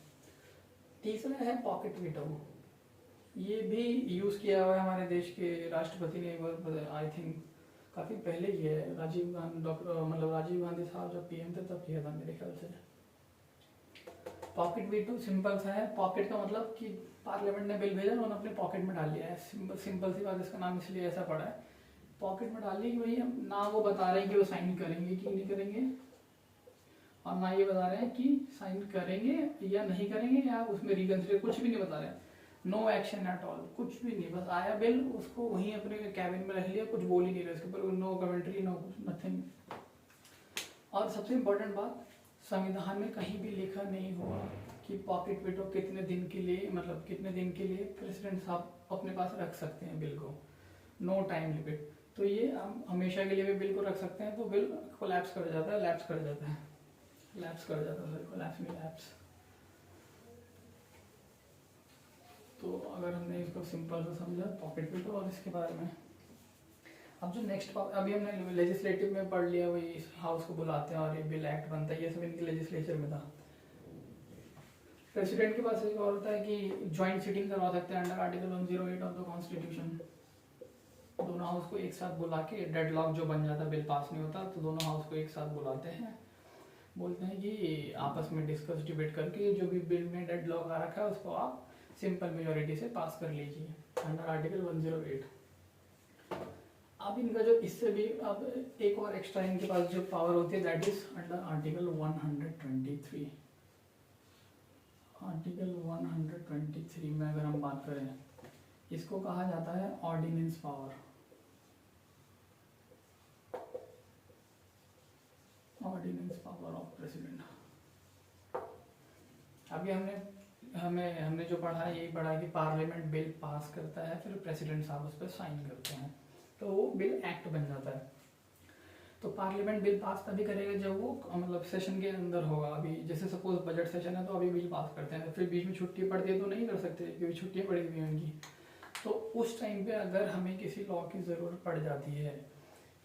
तीसरा है पॉकेट वीटो। ये भी यूज किया हुआ है हमारे देश के राष्ट्रपति ने, आई थिंक काफी पहले किया है, राजीव गांधी साहब जब पीएम थे तब किया था मेरे ख्याल से। पॉकेट वीटो सिंपल सा है, पॉकेट का मतलब कि पार्लियामेंट ने बिल भेजा उन्होंने अपने पॉकेट में डाल लिया है, सिंपल सी बात, इसका नाम इसलिए ऐसा पड़ा है, पॉकेट में डाल लिया कि भाई हम ना वो बता रहे हैं कि वो साइन करेंगे कि नहीं करेंगे, और ना ये बता रहे हैं कि साइन करेंगे या नहीं करेंगे, या उसमें रिकंसिडर, कुछ भी नहीं बता रहे हैं, नो एक्शन एट ऑल, कुछ भी नहीं, बस आया बिल उसको वहीं अपने कैबिन में रख लिया, कुछ बोल ही नहीं रहे उसके ऊपर, नो कमेंट्री, नो नथिंग। और सबसे इम्पोर्टेंट बात, संविधान में कहीं भी लिखा नहीं हुआ कि पॉकेट वीटो कितने दिन के लिए, मतलब कितने दिन के लिए प्रेसिडेंट साहब अपने पास रख सकते हैं बिल को, नो टाइम लिमिट। तो ये हम हमेशा के लिए भी बिल को रख सकते हैं, तो बिल कोलैप्स कर जाता है, लैप्स कर जाता है, लैप्स कर जाता है, कोलैप्स में लैप्स। तो अगर हमने इसको सिंपल से समझा पॉकेट वीटो और इसके बारे में, अब जो नेक्स्ट अभी हमने लेजिस्लेटिव में पढ़ लिया, वही हाउस को बुलाते हैं और ये बिल एक्ट बनता है, ये सब इनके लेजिस्लेचर में था। प्रेसिडेंट के पास एक और होता है कि ज्वाइंट सिटिंग करवा सकते हैं under article 108 of the constitution. दोनों हाउस को एक साथ बुला के, डेडलॉक जो बन जाता, बिल पास नहीं होता, तो दोनों हाउस को एक साथ बुलाते हैं, बोलते हैं कि आपस में डिस्कस डिबेट करके जो भी बिल में डेडलॉक आ रखा है उसको आप सिंपल मेजोरिटी से पास कर लीजिए अंडर आर्टिकल 108। अब इनका जो इससे भी अब एक और एक्स्ट्रा इनके पास जो पावर होती है that is under article 123। Article 123 में अगर हम बात करें, इसको कहा जाता है ordinance power. Ordinance power of president. अभी हमने जो पढ़ा है यही पढ़ा है कि पार्लियामेंट बिल पास करता है, फिर प्रेसिडेंट साहब उस पर साइन करते हैं, तो वो बिल एक्ट बन जाता है। तो पार्लियामेंट बिल पास तभी करेगा जब वो मतलब सेशन के अंदर होगा। अभी जैसे सपोज बजट सेशन है तो अभी बिल पास करते हैं, तो फिर बीच में छुट्टी पड़ती है तो नहीं कर सकते क्योंकि छुट्टियाँ पड़ी हुई हैं उनकी। तो उस टाइम पे अगर हमें किसी लॉ की ज़रूरत पड़ जाती है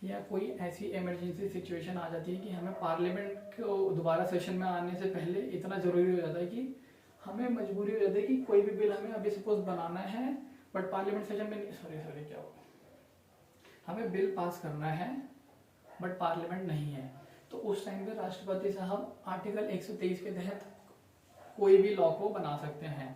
या कोई ऐसी इमरजेंसी सिचुएशन आ जाती है कि हमें पार्लियामेंट को दोबारा सेशन में आने से पहले इतना ज़रूरी हो जाता है कि हमें मजबूरी हो जाती है कि कोई भी बिल हमें अभी सपोज बनाना है बट पार्लियामेंट सेशन में नहीं, सॉरी क्या होगा, हमें बिल पास करना है बट पार्लियामेंट नहीं है, तो उस टाइम पे राष्ट्रपति साहब आर्टिकल 123 के तहत कोई भी लॉ को बना सकते हैं।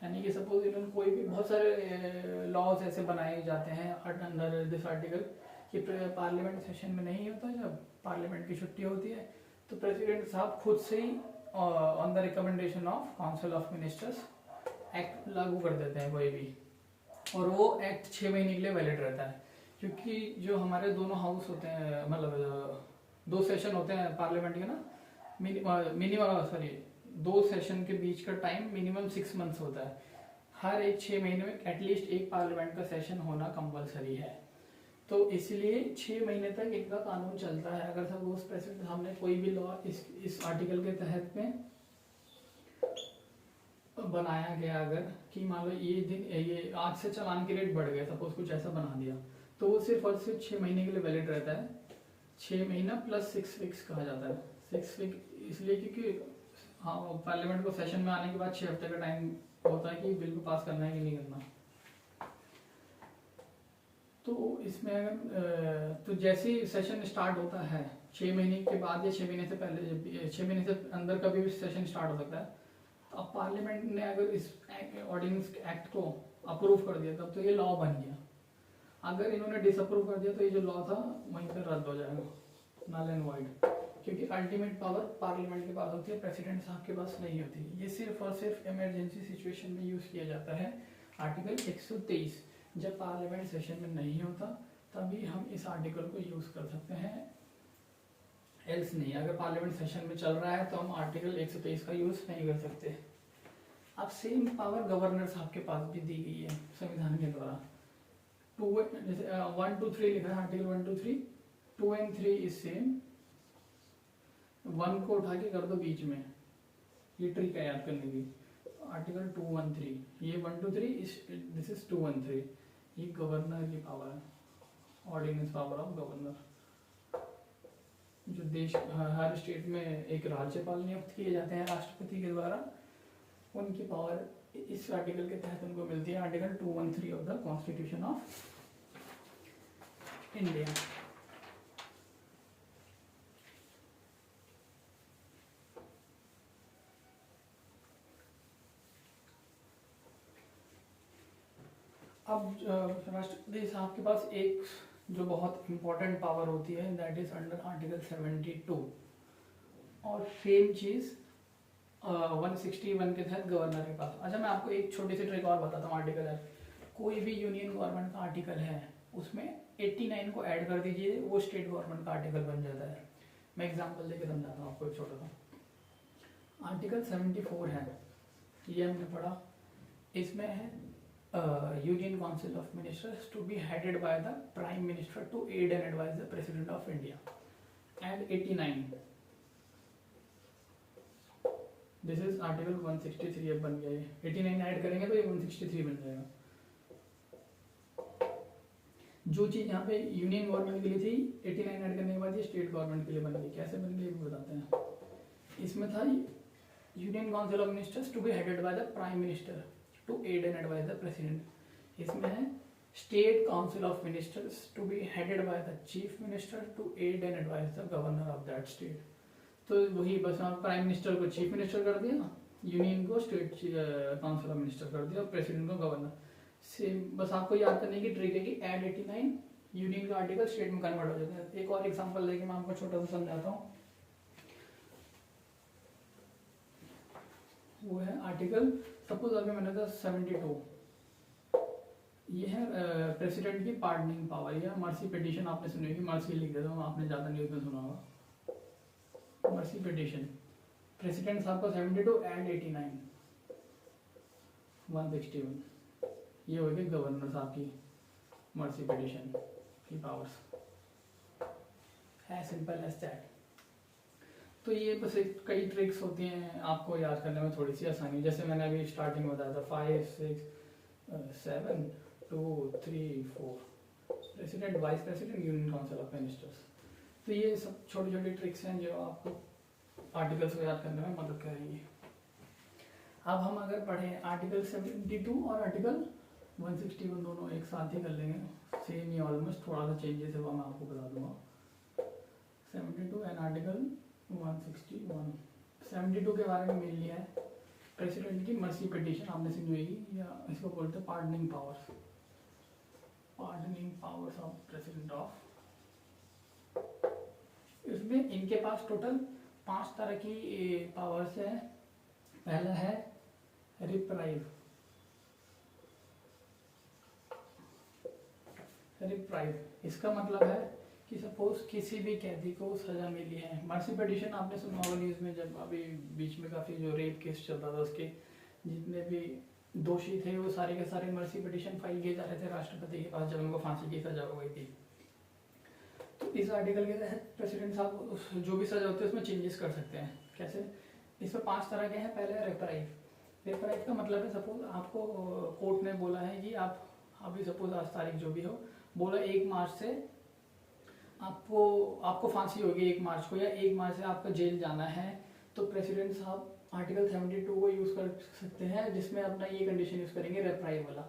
यानी कि सपोज इन्होंने कोई भी बहुत सारे लॉज ऐसे बनाए जाते हैं अंडर दिस आर्टिकल कि पार्लियामेंट सेशन में नहीं होता, जब पार्लियामेंट की छुट्टी होती है तो प्रेसिडेंट साहब खुद से ही on the recommendation of council of ministers act लागू कर देते हैं कोई भी, और वो एक्ट 6 महीने के लिए वैलिड रहता है। क्योंकि जो हमारे दोनों हाउस होते हैं, मतलब 2 सेशन होते हैं पार्लियामेंट के ना, मिनिमम 2 सेशन के बीच का टाइम मिनिमम 6 मंथ्स होता है। हर एक 6 महीने में एटलीस्ट एक पार्लियामेंट का सेशन होना कंपलसरी है। तो इसलिए 6 महीने तक इनका कानून चलता है। अगर सपोज प्रेसिडेंट हमने कोई भी लॉ इस आर्टिकल के तहत में बनाया गया, अगर कि मान लो ये आज से चालान के रेट बढ़ गए, सपोज कुछ ऐसा बना दिया, तो वो सिर्फ और सिर्फ 6 महीने के लिए वैलिड रहता है। 6 महीना प्लस 6 वीक्स कहा जाता है। 6 वीक इसलिए क्योंकि हाँ पार्लियामेंट को सेशन में आने के बाद 6 हफ्ते का टाइम होता है कि बिल को पास करना है कि नहीं करना। तो इसमें अगर तो जैसे ही सेशन स्टार्ट होता है 6 महीने के बाद या 6 महीने से पहले, 6 महीने से अंदर कभी भी सेशन स्टार्ट हो सकता है, तो अब पार्लियामेंट ने अगर इस ऑर्डिनेंस एक्ट को अप्रूव कर दिया तब तो ये लॉ बन गया। अगर इन्होंने डिसअप्रूव कर दिया तो ये जो लॉ था वहीं पर रद्द हो जाएगा, नल एंड वॉइड, क्योंकि अल्टीमेट पावर पार्लियामेंट के पास होती है, प्रेसिडेंट साहब के पास नहीं होती। ये सिर्फ और सिर्फ इमरजेंसी सिचुएशन में यूज किया जाता है। आर्टिकल 123 जब पार्लियामेंट सेशन में नहीं होता तभी हम इस आर्टिकल को यूज कर सकते हैं, एल्स नहीं। अगर पार्लियामेंट सेशन में चल रहा है तो हम आर्टिकल 123 का यूज नहीं कर सकते। अब सेम पावर गवर्नर साहब के पास भी दी गई है संविधान के द्वारा। 1 2 3 लिखा है आर्टिकल 1 2 3, 2 and 3 इज सेम। 1 को उठा के कर दो बीच में, ये ट्रिक है याद करने की। आर्टिकल 213, ये 1 2 3 दिस इज 213, ये गवर्नर की पावर है, ऑर्डिनेंस पावर ऑफ गवर्नर। जो देश हर स्टेट में एक राज्यपाल नियुक्त किए जाते हैं राष्ट्रपति के द्वारा, उनकी पावर इस आर्टिकल के तहत उनको मिलती है, article 213 of the constitution of India. अब राष्ट्रपति साहब के पास एक जो बहुत इंपॉर्टेंट पावर होती है दैट इज अंडर आर्टिकल 72, और सेम चीज 161 के तहत गवर्नर के पास। अच्छा मैं आपको एक छोटी सी ट्रिक और बताता हूँ। आर्टिकल है, कोई भी यूनियन गवर्नमेंट का आर्टिकल है उसमें 89 को ऐड कर दीजिए, वो स्टेट गवर्नमेंट का आर्टिकल बन जाता है। मैं एग्जांपल देके समझाता हूँ आपको एक छोटा सा। आर्टिकल 74 है, ये हमने पढ़ा, इसमें है Union Council of Ministers to be headed by the Prime Minister to aid and advise the President of India. And 89, this is Article 163 अब बन गया ये। 89 ऐड करेंगे तो ये 163 बन जाएगा। जो चीज यहाँ पे यूनियन गवर्नमेंट के लिए थी 89 ऐड करने के बाद ये स्टेट गवर्नमेंट के लिए बन गई। कैसे बन गई ये बताते हैं। इसमें था union council of ministers to be headed by the prime minister to aid and advise the president। इसमें है state council of ministers to be headed by the chief minister to aid and advise the governor of that state. तो वही बस प्राइम मिनिस्टर को चीफ मिनिस्टर कर दिया, यूनियन को स्टेट काउंसिल ऑफ मिनिस्टर कर दिया, और प्रेसिडेंट को गवर्नर। सेम बस आपको याद करने की ट्रिक है कि एड 89 यूनियन का आर्टिकल स्टेट में कन्वर्ट हो जाता है। एक और एग्जाम्पल देके मैं आपको छोटा सा समझाता हूँ। वो है आर्टिकल, सपोज अभी मैंने था 72, ये है प्रेसिडेंट की पार्डनिंग पावर या मर्सी पिटीशन। आपने सुनी होगी, मर्सी लिख देता हूँ, आपने ज़्यादा न्यूज़ में सुना होगा। मर्सी पिटीशन प्रेसिडेंट साहब का 72 एंड 89 161, ये होगी गवर्नर साहब की मर्सी पिटीशन की पावर्स। है, सिंपल एज दैट। तो ये बस एक कई ट्रिक्स होती हैं आपको याद करने में थोड़ी सी आसानी, जैसे मैंने अभी स्टार्टिंग में बताया था 5 6 7 2 3 4 president, vice president, union council of ministers. तो ये सब छोटी छोटी ट्रिक्स हैं जो आपको आर्टिकल्स को याद करने में मदद करेंगी। अब हम अगर पढ़ें आर्टिकल 72 और आर्टिकल 161, दोनों एक साथ ही कर लेंगे, सेम ही ऑलमोस्ट, थोड़ा सा चेंजेस है वो मैं आपको बता दूंगा। 72 एंड आर्टिकल 161। 72 के बारे में मिल लिया है, प्रेसिडेंट की मर्सी पिटीशन आपने सुनी होगी, या इसको बोलते हैं pardoning powers, pardoning powers of president of. इसमें इनके पास टोटल 5 तरह की पावर्स है। पहला है रिप्राइव, रिप्राइव इसका मतलब है कि सपोज किसी भी कैदी को सजा मिली है, मर्सी पिटीशन आपने सुना होगा न्यूज़ में, जब अभी बीच में काफ़ी जो रेप केस चल रहा था, उसके जितने भी दोषी थे वो सारे के सारे मर्सी पिटीशन फाइल किए जा रहे थे राष्ट्रपति के पास जब उनको फांसी की सजा हो गई थी। तो इस आर्टिकल के तहत प्रेसिडेंट साहब जो भी सजा होती है उसमें चेंजेस कर सकते हैं। कैसे? इसमें 5 तरह के हैं। पहले रेप्राइव, रेप्राइव का मतलब है सपोज आपको कोर्ट ने बोला है कि आप अभी सपोज आज तारीख जो भी हो, बोला 1 मार्च से आपको फांसी होगी 1 मार्च को, या 1 मार्च से आपको जेल जाना है, तो प्रेसिडेंट साहब आर्टिकल 72 को यूज़ कर सकते हैं, जिसमें अपना ये कंडीशन यूज़ करेंगे रेप्राइव वाला।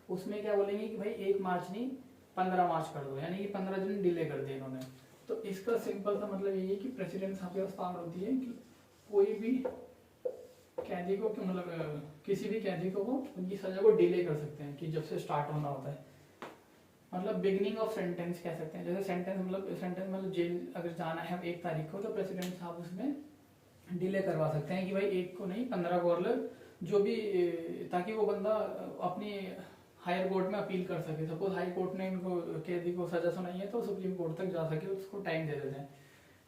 उसमें क्या बोलेंगे कि भाई 1 मार्च नहीं 15 मार्च कर दो, यानी कि 15 दिन डिले कर दिया इन्होंने। तो इसका सिंपल सा मतलब यही है कि प्रेसिडेंट साहब के पास पावर होती है कि कोई भी कैदी को, मतलब किसी भी कैदी को वो उनकी सजा को डिले कर सकते हैं, कि जब से स्टार्ट होना होता है, मतलब बिगनिंग ऑफ सेंटेंस कह सकते हैं। जैसे सेंटेंस मतलब जेल अगर जाना है 1 तारीख को, तो प्रेसिडेंट साहब उसमें डिले करवा सकते हैं कि भाई 1 को नहीं 15 को, और जो भी, ताकि वो बंदा अपनी हायर कोर्ट में अपील कर सके। सपोज हाई कोर्ट ने इनको कैदी को सजा सुनाई है तो सुप्रीम कोर्ट तक जा सके, उसको टाइम दे देते हैं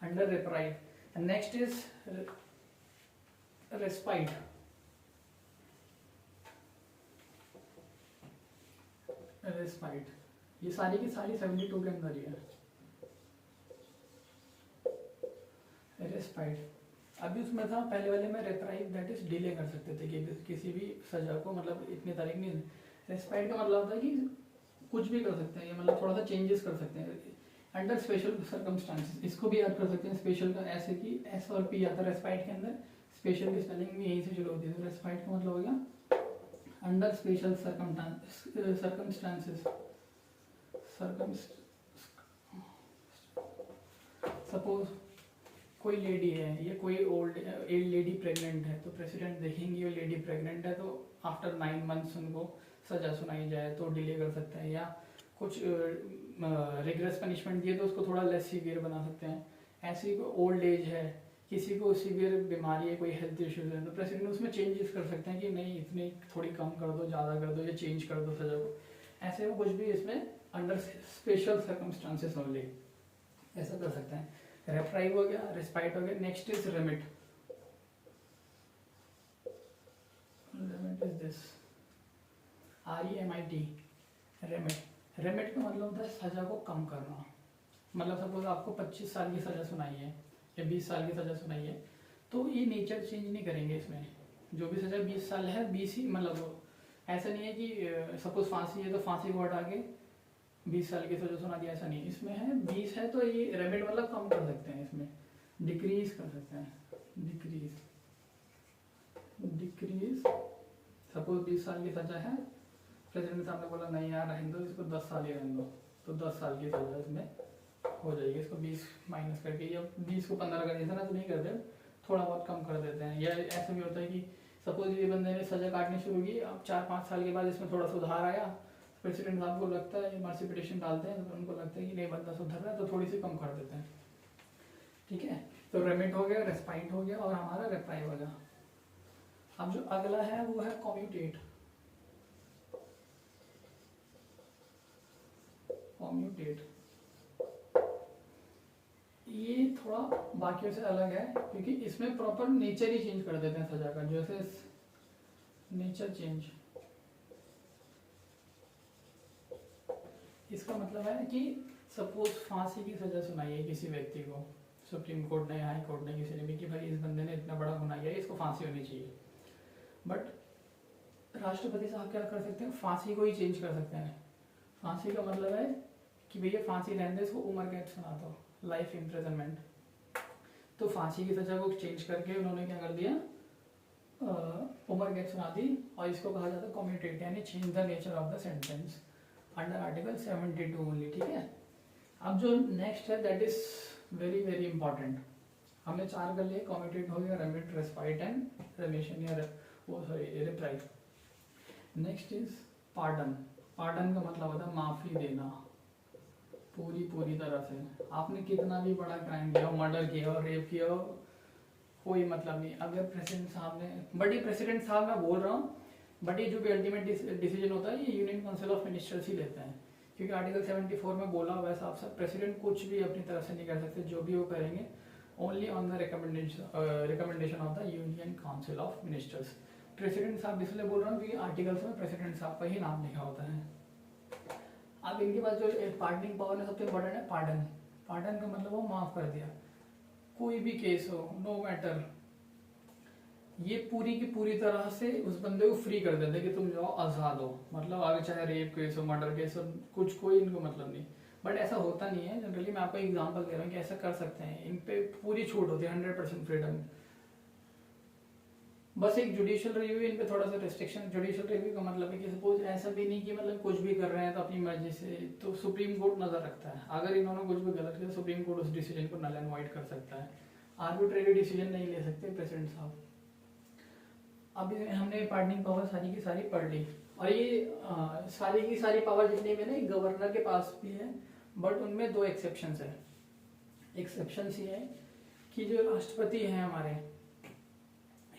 under reprieve. Next is respite. Respite ये सारी की सारी 72 के अंदर ही है। रेस्पाइट अभी उसमें था पहले वाले में रेप्राइव, दैट इज डिले कर सकते थे कि किसी भी सजा को, मतलब इतनी तारीख नहीं। रेस्पाइट का मतलब होता है कि कुछ भी कर सकते हैं, ये मतलब थोड़ा सा चेंजेस कर सकते हैं अंडर स्पेशल सर्कमस्टांसेस। इसको भी याद कर सकते हैं, स्पेशल का ऐसे कि एस और पी आता है रेस्पाइट के अंदर, स्पेशल की स्पेलिंग भी यहीं से शुरू होती है। तो रेस्पाइट का मतलब हो गया अंडर स्पेशल सर्कमस्टांसेस। सपोज कोई लेडी है, ये कोई ओल्ड लेडी प्रेग्नेंट है, तो प्रेसिडेंट देखेंगे ये लेडी प्रेग्नेंट है, तो आफ्टर 9 मंथ्स उनको सजा सुनाई जाए तो डिले कर सकते हैं, या कुछ रिग्रेस पनिशमेंट दिए तो उसको थोड़ा लेस सीवियर बना सकते हैं। ऐसी कोई ओल्ड एज है, किसी को सीवियर बीमारी है, कोई हेल्थ इश्यूज है, तो प्रेसिडेंट उसमें चेंजेस कर सकते हैं कि नहीं इतनी थोड़ी कम कर दो, ज़्यादा कर दो, या चेंज कर दो सजा को। ऐसे वो कुछ भी इसमें अंडर स्पेशल सर्कमस्टांसेस ओनली ऐसा कर सकते हैं। रेप्राइव हो गया, रेस्पाइट हो गया। Next is remit. Remit is this REMIT, remit. Remit का मतलब होता है सजा को कम करना। मतलब सपोज आपको 25 साल की सजा सुनाई है या 20 साल की सजा सुनाई है, तो ये नेचर चेंज नहीं करेंगे इसमें। जो भी सजा 20 साल है 20 ही, मतलब ऐसा नहीं है कि सपोज फांसी है तो फांसी को हटा के 20 साल की सजा सुना दिया, ऐसा नहीं। इसमें है 20 है तो ये रेमिट मतलब कम कर सकते हैं, इसमें डिक्रीज कर सकते हैं। डिक्रीज सपोज 20 साल की सजा है, प्रेसिडेंट साहब ने बोला नहीं यार रहने दो इसको 10 साल ही रहने दो, तो 10 साल की सजा इसमें हो जाएगी। इसको 20 माइनस करके, या 20 को 15 कर देते ना, तो नहीं करते, थोड़ा बहुत कम कर देते हैं। या ऐसा भी होता है कि सपोज ये बंदे ने सजा काटनी शुरू की, अब 4-5 साल के बाद इसमें थोड़ा सुधार आया, प्रेसिडेंट साहब को लगता है मर्सी पिटीशन डालते हैं, तो उनको लगता है कि नहीं बंदा सुधर रहा है, तो थोड़ी सी कम कर देते हैं। ठीक है, तो रेमिट हो गया, रेस्पाइट हो गया, और हमारा रेप्राइव हो गया। अब जो अगला है वो है कम्यूटेट। कम्यूटेट ये थोड़ा बाकियों से अलग है, क्योंकि इसमें प्रॉपर नेचर ही चेंज कर देते हैं सजा का। जैसे नेचर चेंज, इसका मतलब है कि सपोज फांसी की सजा सुनाई है किसी व्यक्ति को, सुप्रीम कोर्ट ने, हाई कोर्ट ने, किसी ने भी, कि भाई इस बंदे ने इतना बड़ा गुनाह किया, इसको फांसी होनी चाहिए। बट राष्ट्रपति साहब क्या कर सकते हैं, फांसी को ही चेंज कर सकते हैं। फांसी का मतलब है कि भैया फांसी रहने दे, इसको उम्र कैद सुना दो, लाइफ इम्प्रिजनमेंट। तो फांसी की सजा को चेंज करके उन्होंने क्या कर दिया, उम्र कैद सुना दी, और इसको कहा जाता है कम्यूटेट, यानी change the nature of the sentence under article 72 only. ठीक है। अब जो नेक्स्ट है that is very very important. हमने 4 कर लिए, कम्यूटेट हो गया, रेमिट, रेस्पाइट एंड रेमिशन, या वो sorry reprieve. Next is pardon. Pardon का मतलब होता है माफी देना, पूरी तरह से। आपने कितना भी बड़ा क्राइम किया हो, मर्डर किया हो, रेप किया हो, कोई मतलब नहीं। अगर प्रेसिडेंट साहब ने, बट ये प्रेसिडेंट साहब मैं बोल रहा हूँ, बट ये जो भी अल्टीमेट डिसीजन होता है ये यूनियन काउंसिल ऑफ मिनिस्टर्स ही लेते हैं, क्योंकि आर्टिकल 74 में बोला हुआ है साफ साफ, प्रेसिडेंट कुछ भी अपनी तरफ से नहीं कर सकते, जो भी वो करेंगे only on the recommendation of the union council of ministers. President साहब इसलिए बोल रहा हूँ क्योंकि आर्टिकल्स में प्रेसिडेंट साहब का ही नाम लिखा होता है। अब इनके पास जो पार्डनिंग पावर है सबसे इम्पोर्टेंट है पार्डन। पार्डन का मतलब वो माफ कर दिया, कोई भी केस हो, नो मैटर, ये पूरी की पूरी तरह से उस बंदे को फ्री कर देते कि तुम जाओ आजाद हो। मतलब आगे चाहे रेप केस हो, मर्डर केस हो, कुछ कोई इनको मतलब नहीं। बट ऐसा होता नहीं है जनरली। मैं आपको एग्जांपल दे रहा हूँ कि ऐसा कर सकते हैं, इन पे पूरी छूट होती है, 100% फ्रीडम। बस एक जुडिशियल रिव्यू, इन पे थोड़ा सा रिस्ट्रिक्शन। जुडिशियल रिव्यू का मतलब है कि सपोज ऐसा भी नहीं कि मतलब कुछ भी कर रहे हैं तो अपनी मर्जी से, तो सुप्रीम कोर्ट नजर रखता है। अगर इन्होंने कुछ भी गलत किया, सुप्रीम कोर्ट उस डिसीजन को नल एंड वाइड कर सकता है। आर्बिट्रेरी डिसीजन नहीं ले सकते प्रेसिडेंट साहब। अब हमने पार्डनिंग पावर सारी की सारी पढ़ ली, और ये सारी की सारी पावर जितनी भी ना गवर्नर के पास भी है, बट उनमें 2 एक्सेप्शंस है। एक्सेप्शंस ये है कि जो राष्ट्रपति हैं हमारे,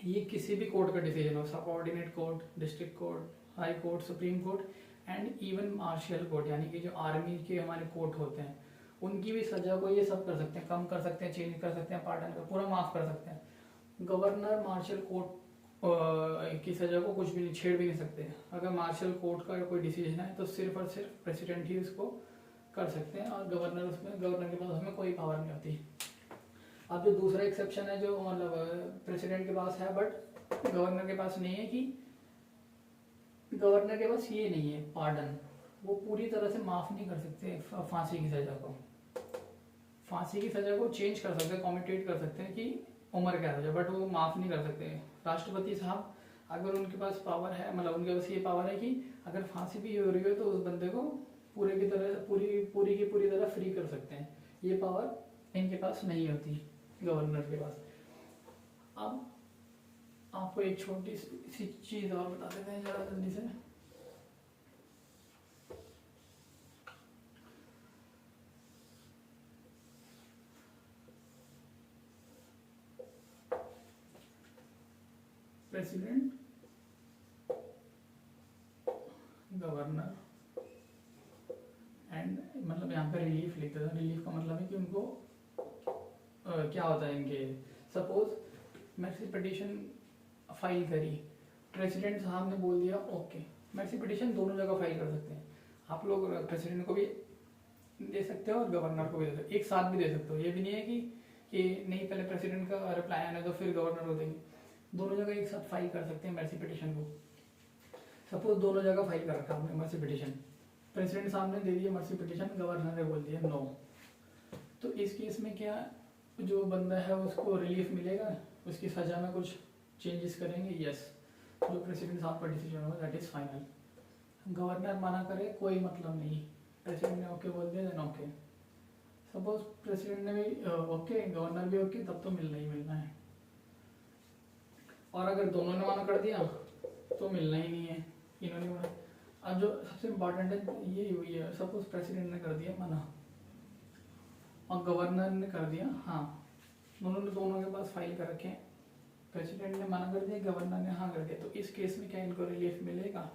ये किसी भी कोर्ट का डिसीजन हो, subordinate court, district court, high court, supreme court and even martial court, यानी कि जो आर्मी के हमारे कोर्ट होते हैं, उनकी भी सजा को ये सब कर सकते हैं, कम कर सकते हैं, चेंज कर सकते हैं, पार्डन का पूरा माफ कर सकते हैं। गवर्नर मार्शल कोर्ट की सजा को कुछ भी नहीं, छेड़ भी नहीं सकते। अगर मार्शल कोर्ट का कोई डिसीजन है तो सिर्फ और सिर्फ प्रेसिडेंट ही उसको कर सकते हैं, और गवर्नर के पास उसमें कोई पावर नहीं होती। अब जो दूसरा एक्सेप्शन है जो मतलब प्रेसिडेंट के पास है बट गवर्नर के पास नहीं है, कि गवर्नर के पास ये नहीं है पार्डन, वो पूरी तरह से माफ नहीं कर सकते फांसी की सजा को। फांसी की सजा को चेंज कर सकते हैं, कम्यूटेट कर सकते हैं कि उम्र कैद हो जाए, बट वो माफ नहीं कर सकते। राष्ट्रपति साहब अगर उनके पास पावर है, मतलब उनके पास ये पावर है कि अगर फांसी भी हो रही हो तो उस बंदे को पूरी की पूरी तरह फ्री कर सकते हैं। ये पावर इनके पास नहीं होती, गवर्नर के पास। अब आपको एक छोटी सी चीज और बता देते हैं जरा जल्दी से। प्रेसिडेंट, गवर्नर एंड मतलब यहाँ पे रिलीफ लिख देता हूँ। रिलीफ का मतलब है कि उनको क्या होता है इनके, सपोज मैक्सी पिटीशन फाइल करी, प्रेसिडेंट साहब ने बोल दिया ओके, मैक्सी पिटीशन दोनों जगह फाइल कर सकते हैं आप लोग, प्रेसिडेंट को भी दे सकते हो और गवर्नर को भी दे सकते हो, एक साथ भी दे सकते हो। ये भी नहीं है कि नहीं पहले प्रेसिडेंट का रिप्लाई आने तो फिर गवर्नर को देंगे, दोनों जगह एक साथ फाइल कर सकते हैं मैक्सी पिटीशन को। सपोज दोनों जगह फाइल कर रखा आपने मर्सी पिटीशन, प्रेसिडेंट साहब ने दे दिया मर्सी पिटीशन, गवर्नर ने बोल दिया नो, तो इस केस में क्या जो बंदा है उसको रिलीफ मिलेगा, उसकी सजा में कुछ चेंजेस करेंगे, यस, जो प्रेसिडेंट साहब का डिसीजन होगा दैट इज फाइनल। गवर्नर मना करे कोई मतलब नहीं, प्रेसिडेंट ने ओके बोल दिया देन ओके। सपोज प्रेसिडेंट ने भी ओके, गवर्नर भी ओके, तब तो मिलना ही मिलना है, और अगर दोनों ने मना कर दिया तो मिलना ही नहीं है, इन्होंने मना। अब जो सबसे इम्पोर्टेंट है ये हुई है, सपोज प्रेसिडेंट ने कर दिया मना और गवर्नर ने कर दिया हाँ, दोनों के पास फाइल कर रखे हैं, प्रेसिडेंट ने मना कर दिया, गवर्नर ने हाँ कर दिया, तो इस केस में क्या इनको रिलीफ मिलेगा?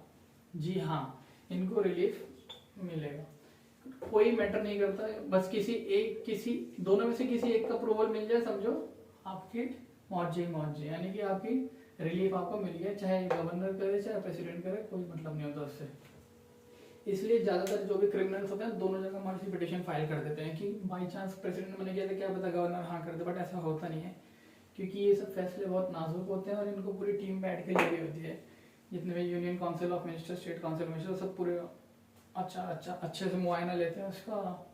जी हाँ, इनको रिलीफ मिलेगा। कोई मैटर नहीं करता है, बस किसी दोनों में से किसी एक का अप्रूवल मिल जाए, समझो आपकी मौज, यानी कि आपकी रिलीफ आपको मिल गया, चाहे गवर्नर करे चाहे प्रेसिडेंट करे, कोई मतलब नहीं होता उससे। इसलिए ज़्यादातर जो भी क्रिमिनल्स होते हैं दोनों जगह मर्जी पिटिशन फाइल कर देते हैं कि बाई चांस प्रेसिडेंट बने गया तो क्या पता गवर्नर हाँ कर दे, बट ऐसा होता नहीं है क्योंकि ये सब फैसले बहुत नाजुक होते हैं और इनको पूरी टीम बैठ के लेनी होती है। जितने भी union council of minister, state council minister, सब पूरे अच्छे से मुआयना लेते हैं उसका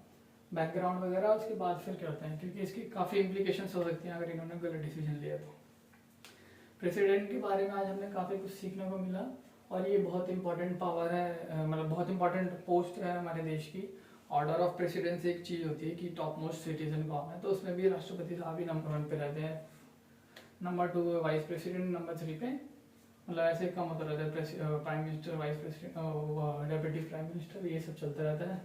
बैकग्राउंड वगैरह, उसके बाद फिर करते हैं क्योंकि इसकी काफ़ी इम्प्लीकेशंस हो सकती हैं अगर इन्होंने गलत डिसीजन लिया तो। प्रेसिडेंट के बारे में आज हमने काफ़ी कुछ सीखने को मिला और ये बहुत इंपॉर्टेंट पावर है, मतलब बहुत इंपॉर्टेंट पोस्ट है हमारे देश की। ऑर्डर ऑफ प्रेसिडेंसी एक चीज़ होती है कि टॉप मोस्ट सिटीजन कौन है, तो उसमें भी राष्ट्रपति साहब ही नंबर 1 पे रहते हैं, नंबर 2 वाइस प्रेसिडेंट, नंबर 3 पे मतलब ऐसे कम होता रहता है prime minister, vice president, deputy prime minister, ये सब चलता रहता है।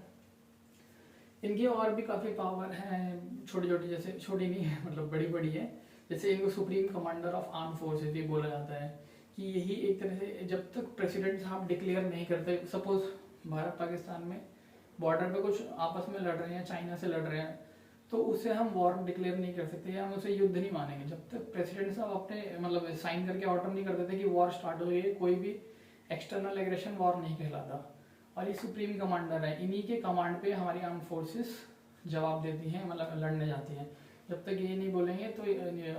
इनकी और भी काफ़ी पावर है, छोटी छोटी, जैसे छोटी नहीं है मतलब बड़ी बड़ी है। जैसे इनको supreme commander of arm forces भी बोला जाता है कि यही एक तरह से जब तक प्रेसिडेंट साहब डिक्लेयर नहीं करते, सपोज भारत पाकिस्तान में बॉर्डर पे कुछ आपस में लड़ रहे हैं, चाइना से लड़ रहे हैं, तो उससे हम वॉर डिक्लेयर नहीं कर सकते या हम उसे युद्ध नहीं मानेंगे जब तक प्रेसिडेंट साहब अपने मतलब साइन करके ऑर्डर नहीं कर देते कि वॉर स्टार्ट हो गई है। कोई भी एक्सटर्नल एग्रेशन वॉर नहीं कहलाता और ये सुप्रीम कमांडर है, इन्हीं के कमांड पे हमारी आर्म फोर्सेस जवाब देती हैं, मतलब लड़ने जाती हैं। जब तक ये नहीं बोलेंगे तो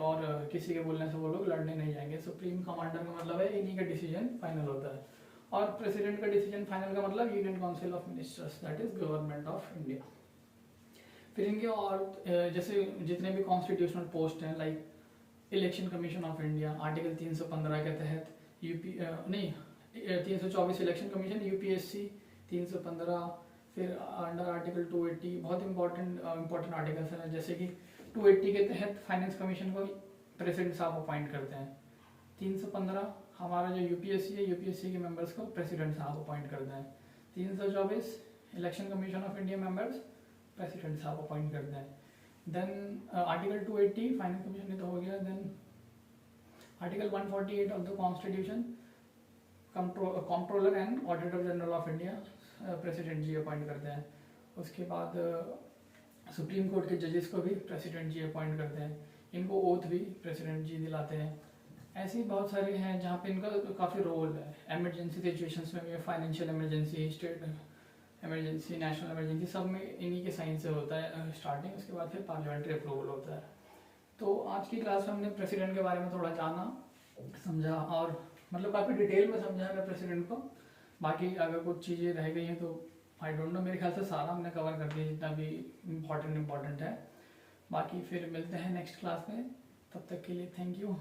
और किसी के बोलने से वो लोग लड़ने नहीं जाएंगे। सुप्रीम कमांडर का मतलब है इन्हीं का डिसीजन फाइनल होता है और प्रेसिडेंट का डिसीजन फाइनल का मतलब union council of ministers, that is government of India. फिर इनके और जैसे जितने भी कॉन्स्टिट्यूशनल पोस्ट हैं like election commission of India article 315 के तहत 324 इलेक्शन कमीशन, यूपीएससी 315, फिर अंडर आर्टिकल 280 बहुत इंपॉर्टेंट आर्टिकल्स हैं, जैसे कि 280 के तहत फाइनेंस कमीशन को प्रेसिडेंट साहब अपॉइंट करते हैं। 315 हमारा जो यूपीएससी है, यूपीएससी के मेंबर्स को प्रेसिडेंट साहब अपॉइंट करते हैं। 324 election commission of India members president साहब अपॉइंट करते हैं। देन आर्टिकल 280 फाइनेंस कमीशन तो हो गया। Then article 148 of the constitution controller and auditor general of India president ji appoint करते हैं। उसके बाद सुप्रीम कोर्ट के जजेस को भी प्रेसिडेंट जी अपॉइंट करते हैं, इनको ओथ भी प्रेसिडेंट जी दिलाते हैं। ऐसे ही बहुत सारे हैं जहाँ पे इनका काफ़ी रोल है। एमरजेंसी सिचुएशंस में भी, financial emergency, state emergency, national emergency, सब में इन्हीं के साइन से होता है स्टार्टिंग, उसके बाद फिर पार्लियामेंट्री अप्रूवल होता है। तो आज की क्लास में हमने प्रेसिडेंट के बारे में थोड़ा जाना, समझा और मतलब काफ़ी डिटेल में समझा है प्रेसिडेंट को। बाकी अगर कुछ चीज़ें रह गई हैं तो आई डोंट नो, मेरे ख्याल से सारा हमने कवर कर दिया जितना भी इम्पोर्टेंट है। बाकी फिर मिलते हैं नेक्स्ट क्लास में, तब तक के लिए थैंक यू।